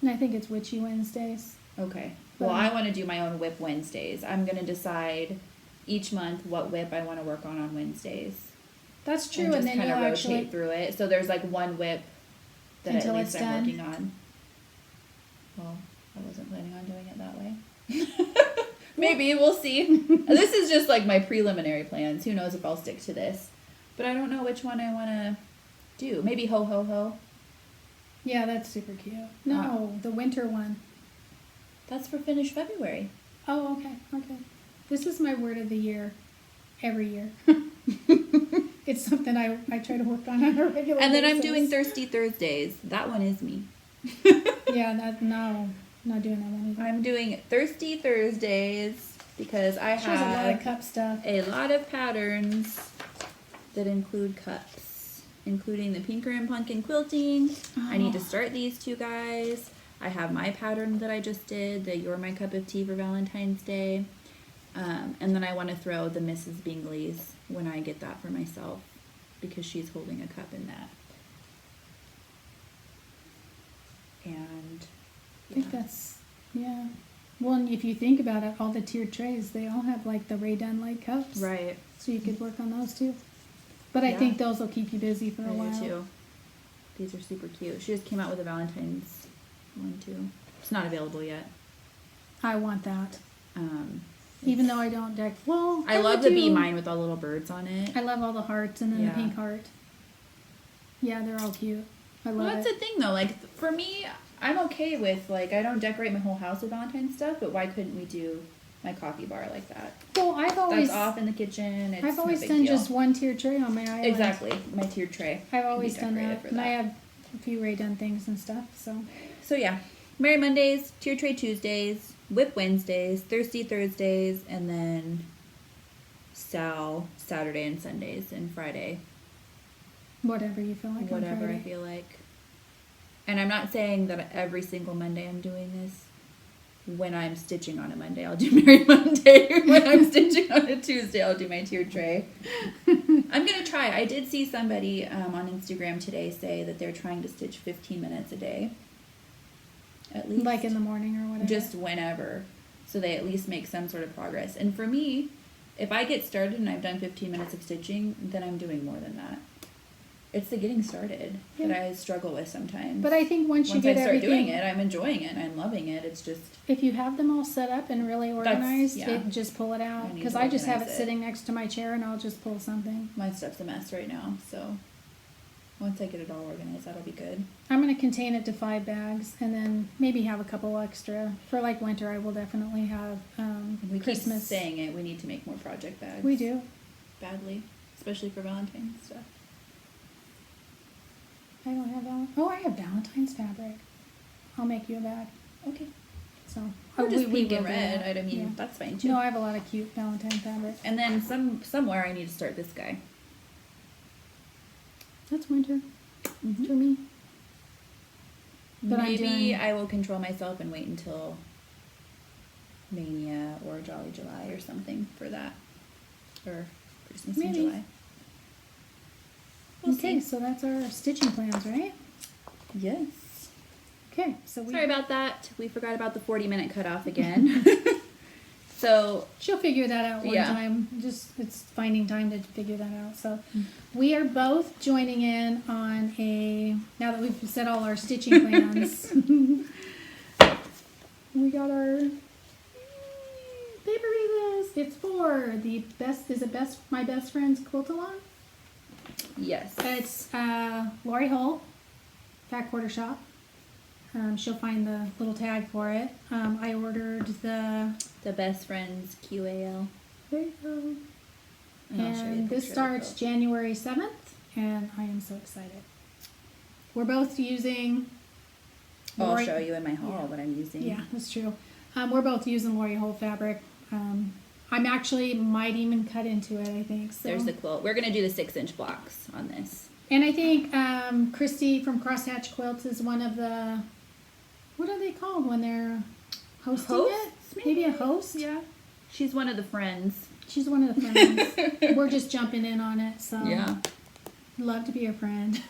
And I think it's Witchy Wednesdays. Okay. Well, I want to do my own Whip Wednesdays. I'm going to decide each month what whip I want to work on Wednesdays. That's true. And just then kind of you'll rotate through it. So there's like one whip that until at least it's I'm done. working on. Well, I wasn't planning on doing it that way. Maybe, we'll see. This is just like my preliminary plans. Who knows if I'll stick to this. But I don't know which one I want to do. Maybe Ho Ho Ho. Yeah, that's super cute. No, the winter one. That's for Finish February. Oh, okay, okay. This is my word of the year every year. It's something I try to work on a regular basis. And then I'm doing Thirsty Thursdays. That one is me. Yeah, no, not doing that one either. I'm doing Thirsty Thursdays because I She has a lot of have cup stuff. a lot of patterns that include cups, including the Pinker and Pumpkin quilting. I need to start these two guys. I have my pattern that I just did, the You're My Cup of Tea for Valentine's Day. And then I want to throw the Mrs. Bingley's when I get that for myself because she's holding a cup in that. And I think that's, yeah. Well, and if you think about it, all the tiered trays, they all have like the Ray Dunlake cups. right. So you could work on those too. But I Yeah. think those will keep you busy for a I while. do too. These are super cute. She just came out with a Valentine's one too. It's not available yet. I want that. Um, Even though I don't deck. Well, I love the do. bee mine with all the little birds on it. I love all the hearts and then Yeah. the pink heart. Yeah, they're all cute. I love Well, that's it. the thing though. Like for me, I'm okay with like I don't decorate my whole house with Valentine's stuff, but why couldn't we do my coffee bar like that? Well, I've always That's off in the kitchen. It's I've always no big done deal. just one tiered tray on my island. Exactly, my tiered tray. I've always Be done decorated that. for And I have a few Ray Dunn things and stuff. So yeah, Merry Mondays, Tier Tray Tuesdays, Whip Wednesdays, Thirsty Thursdays, and then Sal Saturday and Sundays, and Friday whatever you feel like. whatever on I Friday. feel like. And I'm not saying that every single Monday I'm doing this. When I'm stitching on a Monday, I'll do Merry Monday. When I'm stitching on a Tuesday, I'll do my tiered tray. I'm going to try. I did see somebody on Instagram today say that they're trying to stitch 15 minutes a day. At least. Like in the morning or whatever. Just whenever. So they at least make some sort of progress. And for me, if I get started and I've done 15 minutes of stitching, then I'm doing more than that. It's the getting started that I struggle with sometimes. But I think once you I get start everything, doing it, I'm enjoying it and I'm loving it. It's just if you have them all set up and really organized, yeah. it just pull it out. I need Because to I just have it organize it. sitting next to my chair and I'll just pull something. my stuff's a mess right now. So once I get it all organized, that'll be good. I'm going to contain it to 5 bags and then maybe have a couple extra. For like winter, I will definitely have We Christmas. keep saying it. We need to make more project bags. We do. Badly, especially for Valentine's stuff. I don't have I have Valentine's fabric. I'll make you a bag. Okay. So Or just pink will and do red. that. I mean, Yeah. that's fine too. No, I have a lot of cute Valentine fabric. And then somewhere I need to start this guy. That's winter Mm-hmm. for me. But I'm Maybe doing- I will control myself and wait until Mania or Jolly July or something for that. Or Christmas in Maybe. July. We'll Okay, see. so that's our stitching plans, right? Yes. Okay, so Sorry about that. We forgot about the 40-minute cutoff again. So she'll figure that out one Yeah. time. Just it's finding time to figure that out. So we are both joining in on now that we've set all our stitching plans. We got our paper list. It's for the best. Is it my best friend's quilt along? yes. It's Lori Holt, Fat Quarter Shop. She'll find the little tag for it. I ordered the Best Friends QAL. there you go. And I'll show you a And this picture of starts the January 7th, and I am so excited. We're both using. I'll Lori- show you in my haul Yeah. what I'm using. Yeah, that's true. We're both using Lori Holt fabric. I'm actually might even cut into it, I think. So. There's the quilt. We're going to do the 6-inch blocks on this. And I think Christy from Crosshatch Quilts is one of the, what are they called when they're hosting Hosts, it? Maybe a host? Yeah. She's one of the friends. She's one of the friends. We're just jumping in on it, so Yeah. love to be your friend.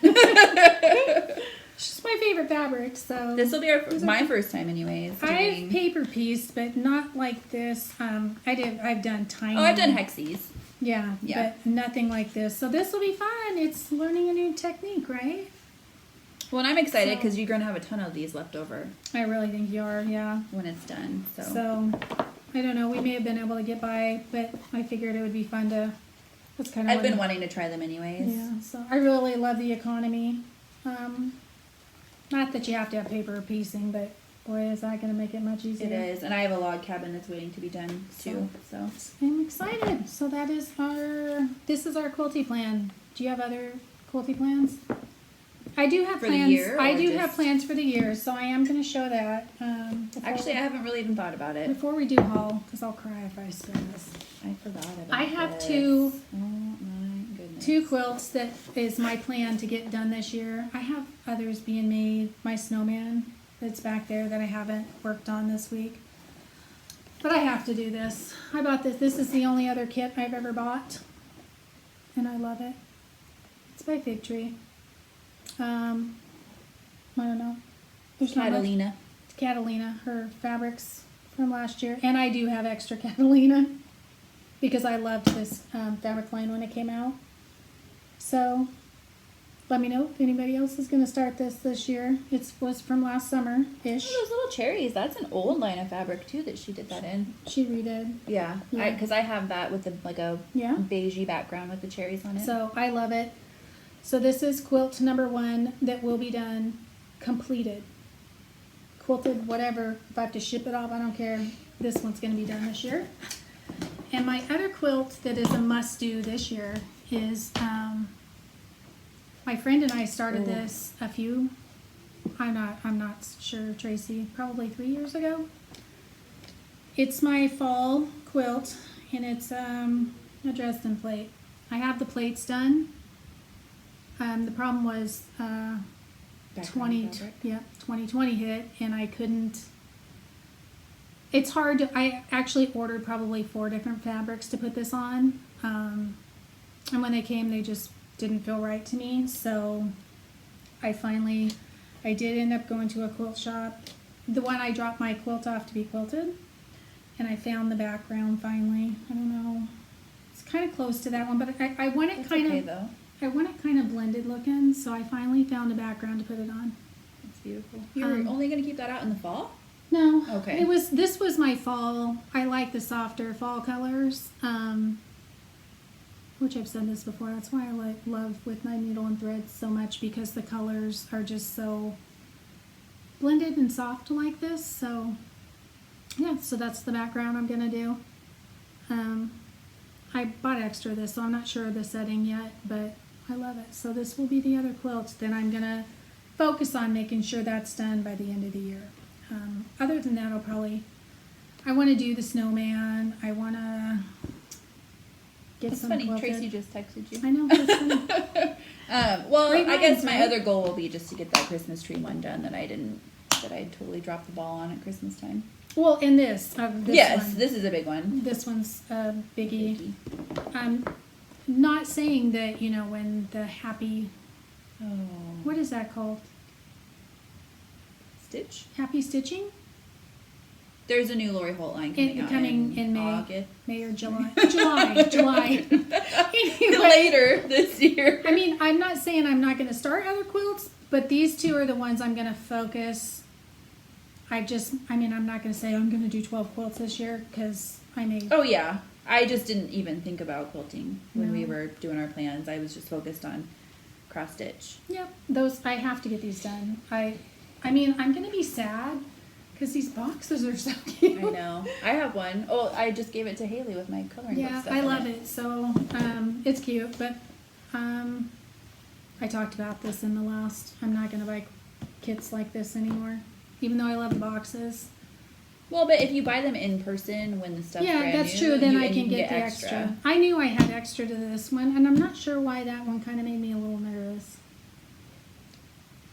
She's my favorite fabric, so. This will be my first time anyways. I've paper pieced, but not like this. I've done tiny. Oh, I've done hexies. Yeah, Yeah. but nothing like this. So this will be fun. It's learning a new technique, right? Well, and I'm excited So- because you're going to have a ton of these left over I really think you are, yeah. when it's done. So, I don't know. We may have been able to get by, but I figured it would be fun to. That's kind of. I've been wanting to try them anyways. Yeah. So I really love the economy. Not that you have to have paper piecing, but boy, is that going to make it much easier. It is, and I have a log cabin that's waiting to be done too. So I'm excited. So that is this is our quilty plan. Do you have other quilty plans? I do have For the plans. year, I or do just- have plans for the year, so I am going to show that. actually, I haven't really even thought about it. before we do haul, because I'll cry if I spill this. I forgot about it. I have two Oh my goodness. 2 quilts that is my plan to get done this year. I have others being made. My snowman that's back there that I haven't worked on this week. But I have to do this. I bought this. This is the only other kit I've ever bought. And I love it. It's by Fig Tree. I don't know. There's not much. Catalina. It's Catalina. Her fabrics from last year. And I do have extra Catalina because I loved this fabric line when it came out. So let me know if anybody else is going to start this year. It was from last summer-ish. Oh, those little cherries. That's an old line of fabric too that she did that in. She redid. Yeah, Yeah. because I have that with like a Yeah. beigey background with the cherries on it. So I love it. So this is quilt number 1 that will be done, completed. Quilted, whatever. If I have to ship it off, I don't care. This one's going to be done this year. And my other quilt that is a must-do this year is, my friend and I started this I'm not sure, Tracy, probably 3 years ago. It's my fall quilt, and it's a Dresden plate. I have the plates done. The problem was 2020 hit, and I couldn't. It's hard to. I actually ordered probably 4 different fabrics to put this on, and when they came, they just didn't feel right to me. So I did end up going to a quilt shop, the one I dropped my quilt off to be quilted, and I found the background finally. I don't know. It's kind of close to that one, but I want it It's kind okay of. though. I want it kind of blended looking, so I finally found a background to put it on. It's beautiful. You're only gonna keep that out in the fall? No. Okay. This was my fall. I like the softer fall colors. Which I've said this before. That's why I love with my needle and thread so much, because the colors are just so blended and soft like this. So yeah, so that's the background I'm gonna do. I bought extra of this, so I'm not sure of the setting yet, but I love it. So this will be the other quilt. Then I'm gonna focus on making sure that's done by the end of the year. Other than that, I want to do the snowman. I want to get It's some funny, quilted. Tracy just texted you. I know, that's funny. Well, Great I guess minds, my right? other goal will be just to get that Christmas tree one done that I totally dropped the ball on at Christmas time. Well, in this Yes, one. this is a big one. This one's a biggie. I'm not saying that, when the happy, Oh. what is that called? Stitch. Happy Stitching. There's a new Lori Holt line coming out in May. August. May or July. July. Anyway, Later this year. I mean, I'm not saying I'm not going to start other quilts, but these two are the ones I'm going to focus. I'm not going to say I'm going to do 12 quilts this year because I may. Oh, yeah. I just didn't even think about quilting when we were doing our plans. I was just focused on cross stitch. Yep. Those, I have to get these done. I mean, I'm going to be sad because these boxes are so cute. I know. I have one. Oh, I just gave it to Haley with my coloring book Yeah, stuff I in love it. So, it's cute, but I talked about this in the last. I'm not going to buy kits like this anymore, even though I love the boxes. Well, but if you buy them in person when the stuff's brand that's new, true. Then I and can you get the extra. I knew I had extra to this one, and I'm not sure why that one kind of made me a little nervous.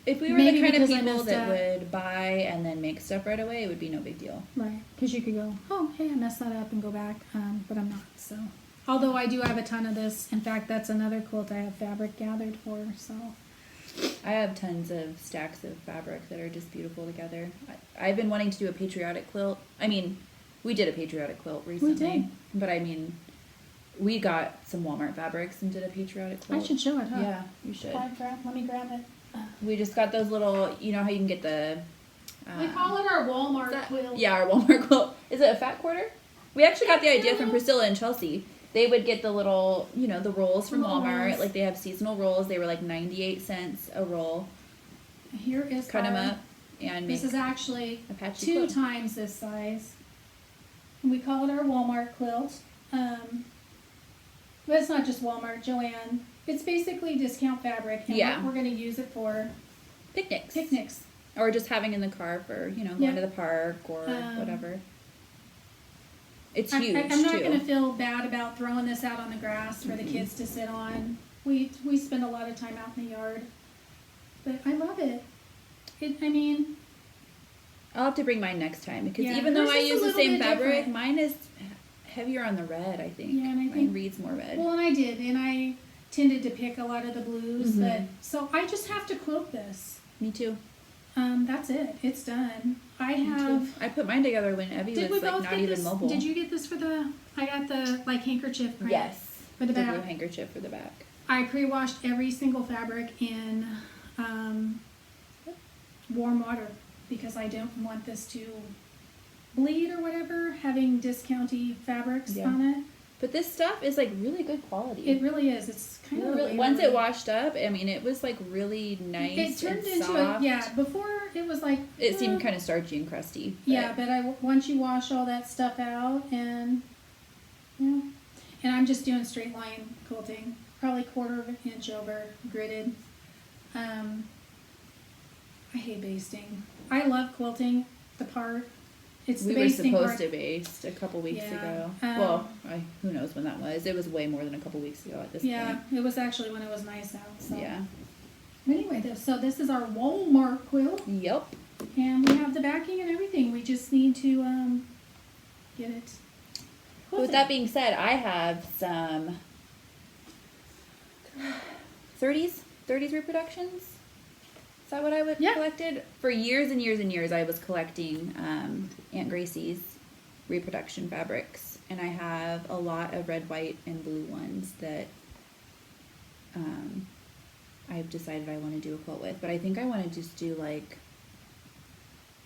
If we were Maybe the kind of because I people messed that up. would buy and then make stuff right away, it would be no big deal. Right, because you could go, oh, hey, I messed that up and go back, but I'm not. So, although I do have a ton of this. In fact, that's another quilt I have fabric gathered for. So, I have tons of stacks of fabric that are just beautiful together. I've been wanting to do a patriotic quilt. I mean, we did a patriotic quilt recently. did. But I mean, we got some Walmart fabrics and did a patriotic quilt. I should show it, huh? Yeah, you should. Let me grab it. We just got those little, you know how you can get the... We call it our Walmart quilt. Yeah, our Walmart quilt. Is it a fat quarter? We actually got the idea from Priscilla and Chelsea. They would get the little, you know, the rolls from Walmart. Rolls. Like they have seasonal rolls. They were like 98 cents a roll. Here is Cut them up and make This is actually a patchy 2 quilt. times this size. And we call it our Walmart quilt. But it's not just Walmart, Joanne. It's basically discount fabric, and Yeah. what we're going to use it for Picnics. Or just having in the car for, you know, going to the park or whatever. It's huge, I'm not too. going to feel bad about throwing this out on the grass for the kids to sit on. We spend a lot of time out in the yard. But I love it. I'll have to bring mine next time because Yeah, even though yours I is a use the little same bit fabric, different. mine is heavier on the red, I think. Yeah, and I mine think- reads more red. Well, and I did, and I tended to pick a lot of the blues, but so I just have to quilt this. Me too. That's it. It's done. I Me have. too. I put mine together when Abbey Did we was like both not get even this? mobile. Did you get this for the? I got the like handkerchief print. Yes. For the blue back. handkerchief for the back. I pre-washed every single fabric in warm water because I don't want this to bleed or whatever. Having discounty fabrics Yeah. on it. But this stuff is like really good quality. It really is. It's kind of really, once it washed up, I mean, it was like really nice. It turned and into soft. Before it was like It seemed kind of starchy and crusty. Yeah, but once you wash all that stuff out and and I'm just doing straight line quilting, probably 1/4 inch over gridded. I hate basting. I love quilting the part. It's we the were basting supposed part. to baste a couple weeks Yeah, ago. um, Who knows when that was? It was way more than a couple weeks ago at this Yeah, point. it was actually when it was nice out. So. Yeah. Anyway, so this is our Walmart quilt, Yep. and we have the backing and everything. We just need to get it. But with that being said, I have some 30s reproductions. Is that what I would collected? For years and years and years, I was collecting Aunt Gracie's reproduction fabrics. And I have a lot of red, white, and blue ones that I've decided I want to do a quilt with. But I think I want to just do like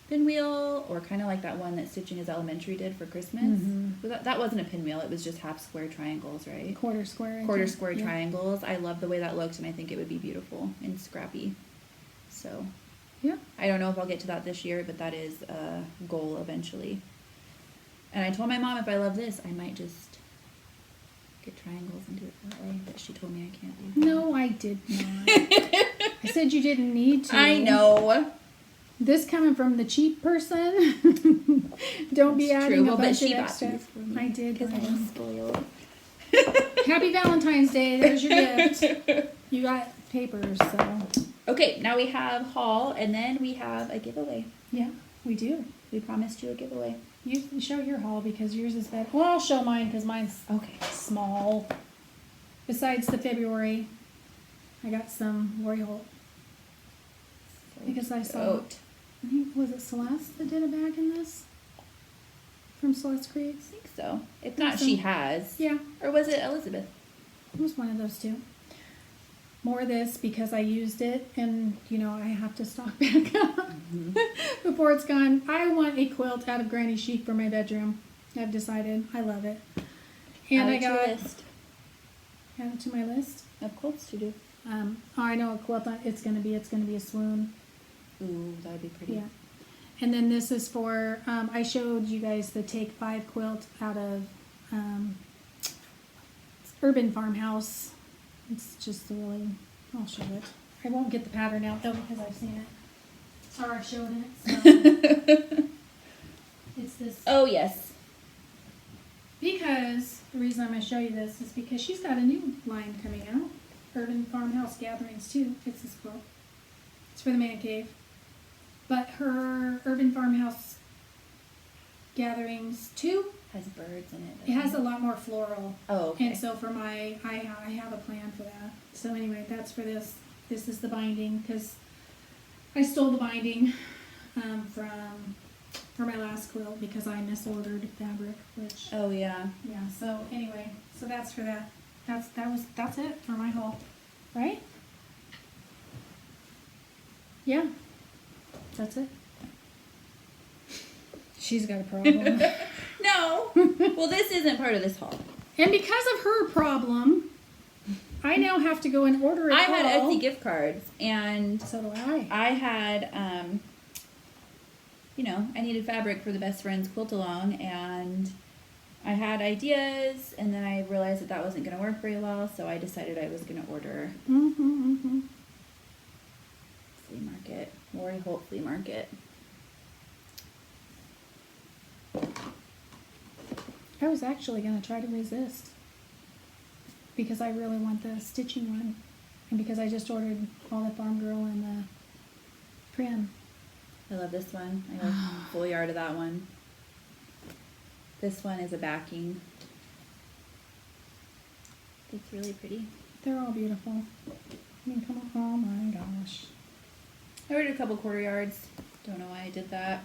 pinwheel or kind of like that one that Stitching is Elementary did for Christmas. But that wasn't a pinwheel. It was just half square triangles, right? Quarter square. Quarter square triangles. I love the way that looked, and I think it would be beautiful and scrappy. So, yeah. I don't know if I'll get to that this year, but that is a goal eventually. And I told my mom if I love this, I might just get triangles and do it that way, but she told me I can't do that. No, I did not. I said you didn't need to. I know. This coming from the cheap person. Don't be It's adding true. a Well, but bunch she of bought extra. these for me I did. because buy I'm them. spoiled. Happy Valentine's Day. There's your gift. You got papers, so. Okay, now we have haul, and then we have a giveaway. Yeah, we do. We promised you a giveaway. You can show your haul because yours is better. Well, I'll show mine because mine's Okay. small. Besides the February, I got some Lori Holt. Because I saw I think, was it Celeste that did a bag in this? From Celeste Creates? I think so. If not, she has. Yeah, Or was it Elizabeth? it was one of those two. More of this because I used it and, you know, I have to stock back up before it's gone. I want a quilt out of Granny Chic for my bedroom. I've decided. I love it. And Add I it to your got... list Add it to my list. of quilts to do. I know a quilt, it's gonna be a swoon. Ooh, that would be pretty. Yeah. And then this is for, I showed you guys the Take 5 quilt out of Urban Farmhouse. It's just really, I'll show it. I won't get the pattern out though because I've seen it. Or I've showed it. So. It's this. Oh, yes. Because, the reason I'm going to show you this is because she's got a new line coming out. Urban Farmhouse Gatherings too. It's this quilt. It's for the man cave. But her Urban Farmhouse Gatherings 2 Has birds in it. it has a lot more floral. Oh, okay. And so for my, I have a plan for that. So anyway, that's for this. This is the binding because I stole the binding for my last quilt because I misordered fabric, which Oh, yeah. yeah. So anyway, so that's for that. That's it for my haul, right? Yeah, that's it. She's got a problem. No. Well, this isn't part of this haul. And because of her problem, I now have to go and order it. I had all. Etsy gift cards, and So do I. I had, you know, I needed fabric for the best friend's quilt along, and I had ideas, and then I realized that wasn't going to work very well, so I decided I was going to order flea market, Lori Holt flea market. I was actually going to try to resist because I really want the stitching one, and because I just ordered all the Farm Girl and the Prim. I love this one. I got a full yard of that one. This one is a backing. It's really pretty. They're all beautiful. I mean, come on. Oh my gosh. I ordered a couple quarter yards. Don't know why I did that.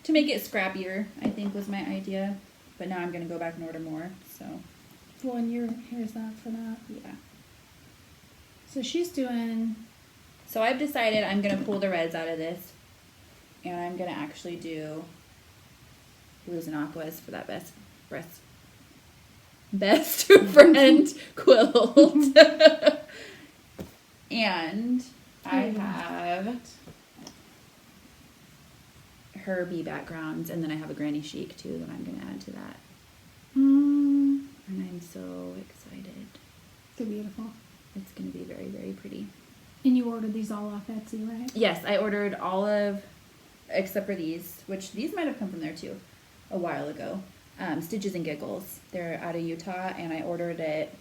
To make it scrappier, I think was my idea. But now I'm going to go back and order more, so Well, and here's that for that. yeah. So she's doing... So I've decided I'm going to pull the reds out of this, and I'm going to actually do blues and aquas for that best friend quilt. And I have her bee backgrounds, and then I have a Granny Chic too that I'm going to add to that. And I'm so excited. They're beautiful. It's going to be very, very pretty. And you ordered these all off Etsy, right? Yes, I ordered all of, except for these, which these might have come from there too, a while ago. Stitches and Giggles. They're out of Utah, and I ordered it,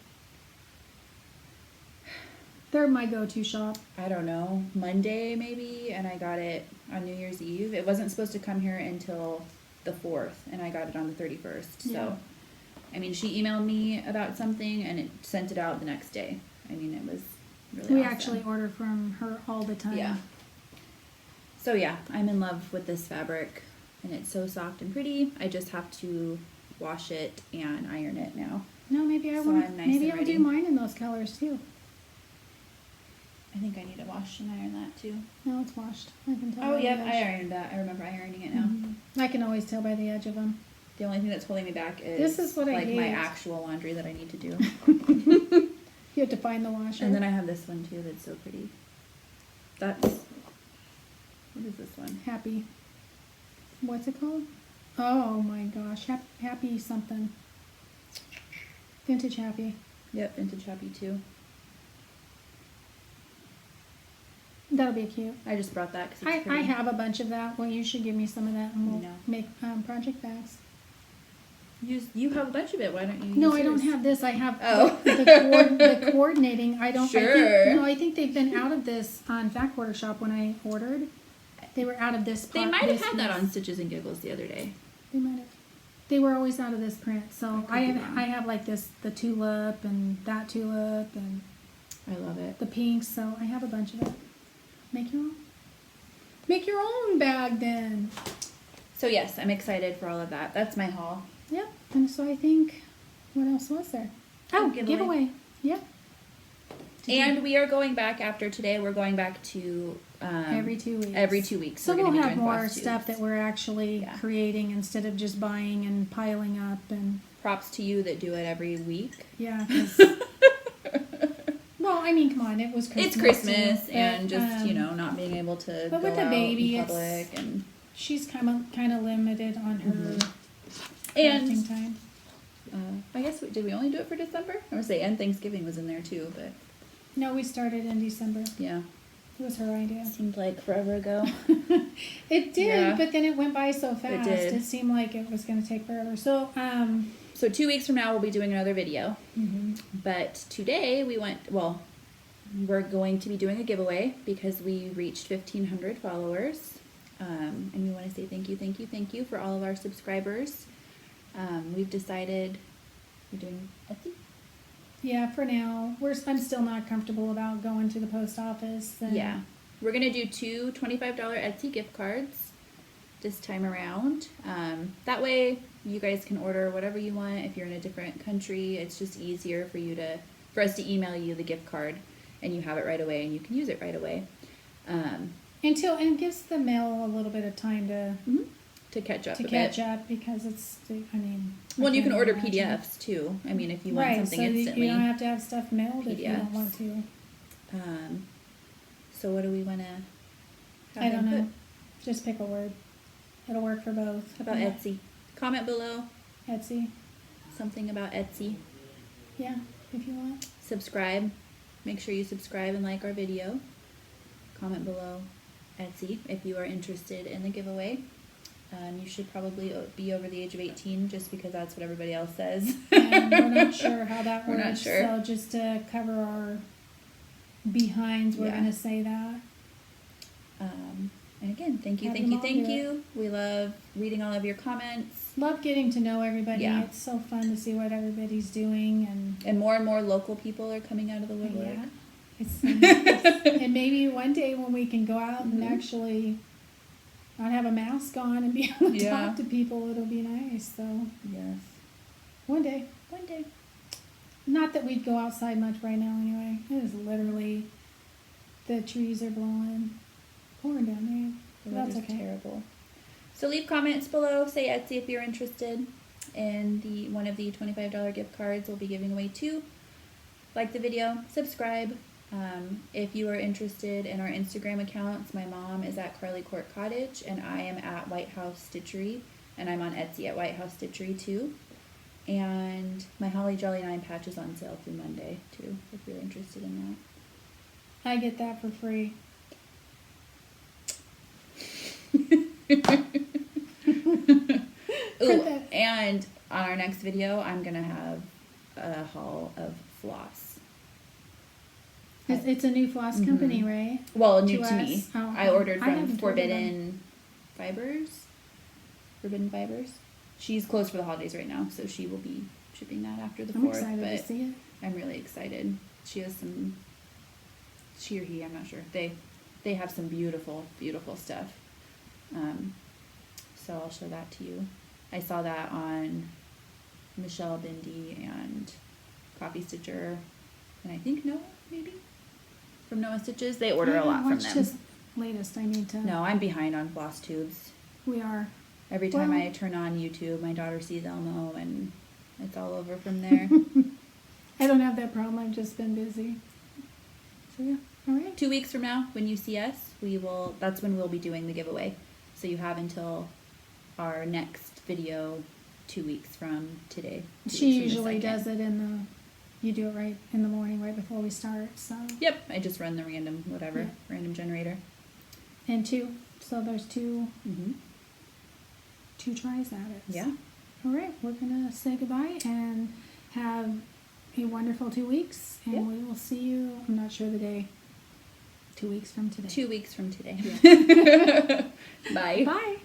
They're my go-to shop. I don't know, Monday maybe, and I got it on New Year's Eve. It wasn't supposed to come here until the 4th, and I got it on the 31st. Yeah. So, I mean, she emailed me about something, and it sent it out the next day. I mean, it was really We awesome. actually order from her all the time. Yeah. So yeah, I'm in love with this fabric, and it's so soft and pretty. I just have to wash it and iron it now. No, maybe So want. I'm nice Maybe and I'll ready. do mine in those colors too. I think I need to wash and iron that too. No, it's washed. I can tell. Oh, by the yep, edge. I ironed that. I remember ironing it now. I can always tell by the edge of them. The only thing that's holding me back is This is what I like my hate. actual laundry that I need to do. You have to find the washer. And then I have this one too that's so pretty. That's, what is this one? Happy. What's it called? Oh my gosh, happy something. Vintage Happy. Yep, Vintage Happy too. That'll be cute. I just brought that because it's I pretty. have a bunch of that. Well, you should give me some of that, and we'll No. make project bags. You have a bunch of it. Why don't you? No, use I don't yours? have this. I have Oh. the coordinating. I don't. Sure. I think they've been out of this on Fat Quarter Shop when I ordered. They were out of this. They might have had that on Stitches and Giggles the other day. They might have. They were always out of this print. So I could be I wrong. have like this, the tulip and that tulip and I love it. the pinks. So I have a bunch of it. Make your own. Make your own bag then. So yes, I'm excited for all of that. That's my haul. Yep. And so I think, what else was there? Oh, giveaway. Yep. And we are going back after today. We're going back to every 2 weeks. Every 2 weeks. So we're we'll gonna be have doing more Flosstubes. stuff that we're actually creating instead of just buying and piling up. And props to you that do it every week. Yeah. Well, I mean, come on, it was Christmas. It's Christmas too, and but, just not being able to but go with the out baby, in public and she's kind of limited on her and crafting time. I guess did we only do it for December? I would say and Thanksgiving was in there too, but No, we started in December. yeah, It was her idea. seemed like forever ago. It did, Yeah. but then it went by so fast. did. It seemed like it was going to take forever. So, So 2 weeks from now we'll be doing another video. But today we're going to be doing a giveaway because we reached 1,500 followers. And we want to say thank you for all of our subscribers. We've decided we're doing Etsy. yeah, for now, I'm still not comfortable about going to the post office. And Yeah. We're going to do 2 $25 Etsy gift cards this time around. That way you guys can order whatever you want. If you're in a different country, it's just easier for us to email you the gift card and you have it right away and you can use it right away. And it gives the mail a little bit of time To catch up because it's, I mean. Well, you can order imagine. PDFs too. I mean, if you want Right, something so instantly. you don't have to have stuff mailed if you don't PDFs. want to. So what do we want to? I don't know. Just pick a word. It'll work for both. How about Etsy? Comment below Etsy. something about Etsy. Yeah, if you want. Subscribe. Make sure you subscribe and like our video. Comment below Etsy if you are interested in the giveaway. You should probably be over the age of 18 just because that's what everybody else says. And we're not sure how that works. We're not sure. So just to cover our behinds, we're going to say that. And again, thank you. We love reading all of your comments. Love getting to know everybody. Yeah. It's so fun to see what everybody's doing. And more local people are coming out of the woodwork. Yeah. It's nice. And maybe one day when we can go out and actually not have a mask on and be able to talk to people, it'll be nice. So Yes. one day. One day. Not that we'd go outside much right now anyway. It is literally, the trees are pouring down rain. The That's weather's okay. terrible. So leave comments below. Say Etsy if you're interested. And one of the $25 gift cards we'll be giving away too. Like the video, subscribe. If you are interested in our Instagram accounts, my mom is at Carly Court Cottage and I am at White House Stitchery, and I'm on Etsy at White House Stitchery too. And my Holly Jolly 9 patch is on sale through Monday too, if you're interested in I get that for free. that. Ooh, Print that. and on our next video, I'm gonna have a haul of floss. It's a new floss company, right? Well, new to us? me. Oh, I ordered I from haven't Forbidden Fibers. She's closed for the holidays right now, so she will be shipping that after the 4th. I'm excited to but see it. I'm really excited. She has some. She or he, I'm not sure. They have some beautiful, beautiful stuff. So I'll show that to you. I saw that on Michelle Bindi and Coffee Stitcher, and I think Noah, maybe? From Noah Stitches. They order a lot from Watch them. his latest. I need to. No, I'm behind on Flosstubes. We are. Every time Well- I turn on YouTube, my daughter sees Elmo, and it's all over from there. I don't have that problem. I've just been busy. So yeah. All right. 2 weeks from now, when you see us, that's when we'll be doing the giveaway. So you have until our next video 2 weeks from today. 2 She weeks from the usually 2nd. does it you do it right in the morning, right before we start. So. Yep, I just run the random generator. And 2. So there's 2 Mm-hmm. tries at it. Yeah. All right. We're gonna say goodbye and have a wonderful 2 weeks, and Yep. we will see you. I'm not sure the day. 2 weeks from today. 2 weeks from today. Yeah. Bye. Bye.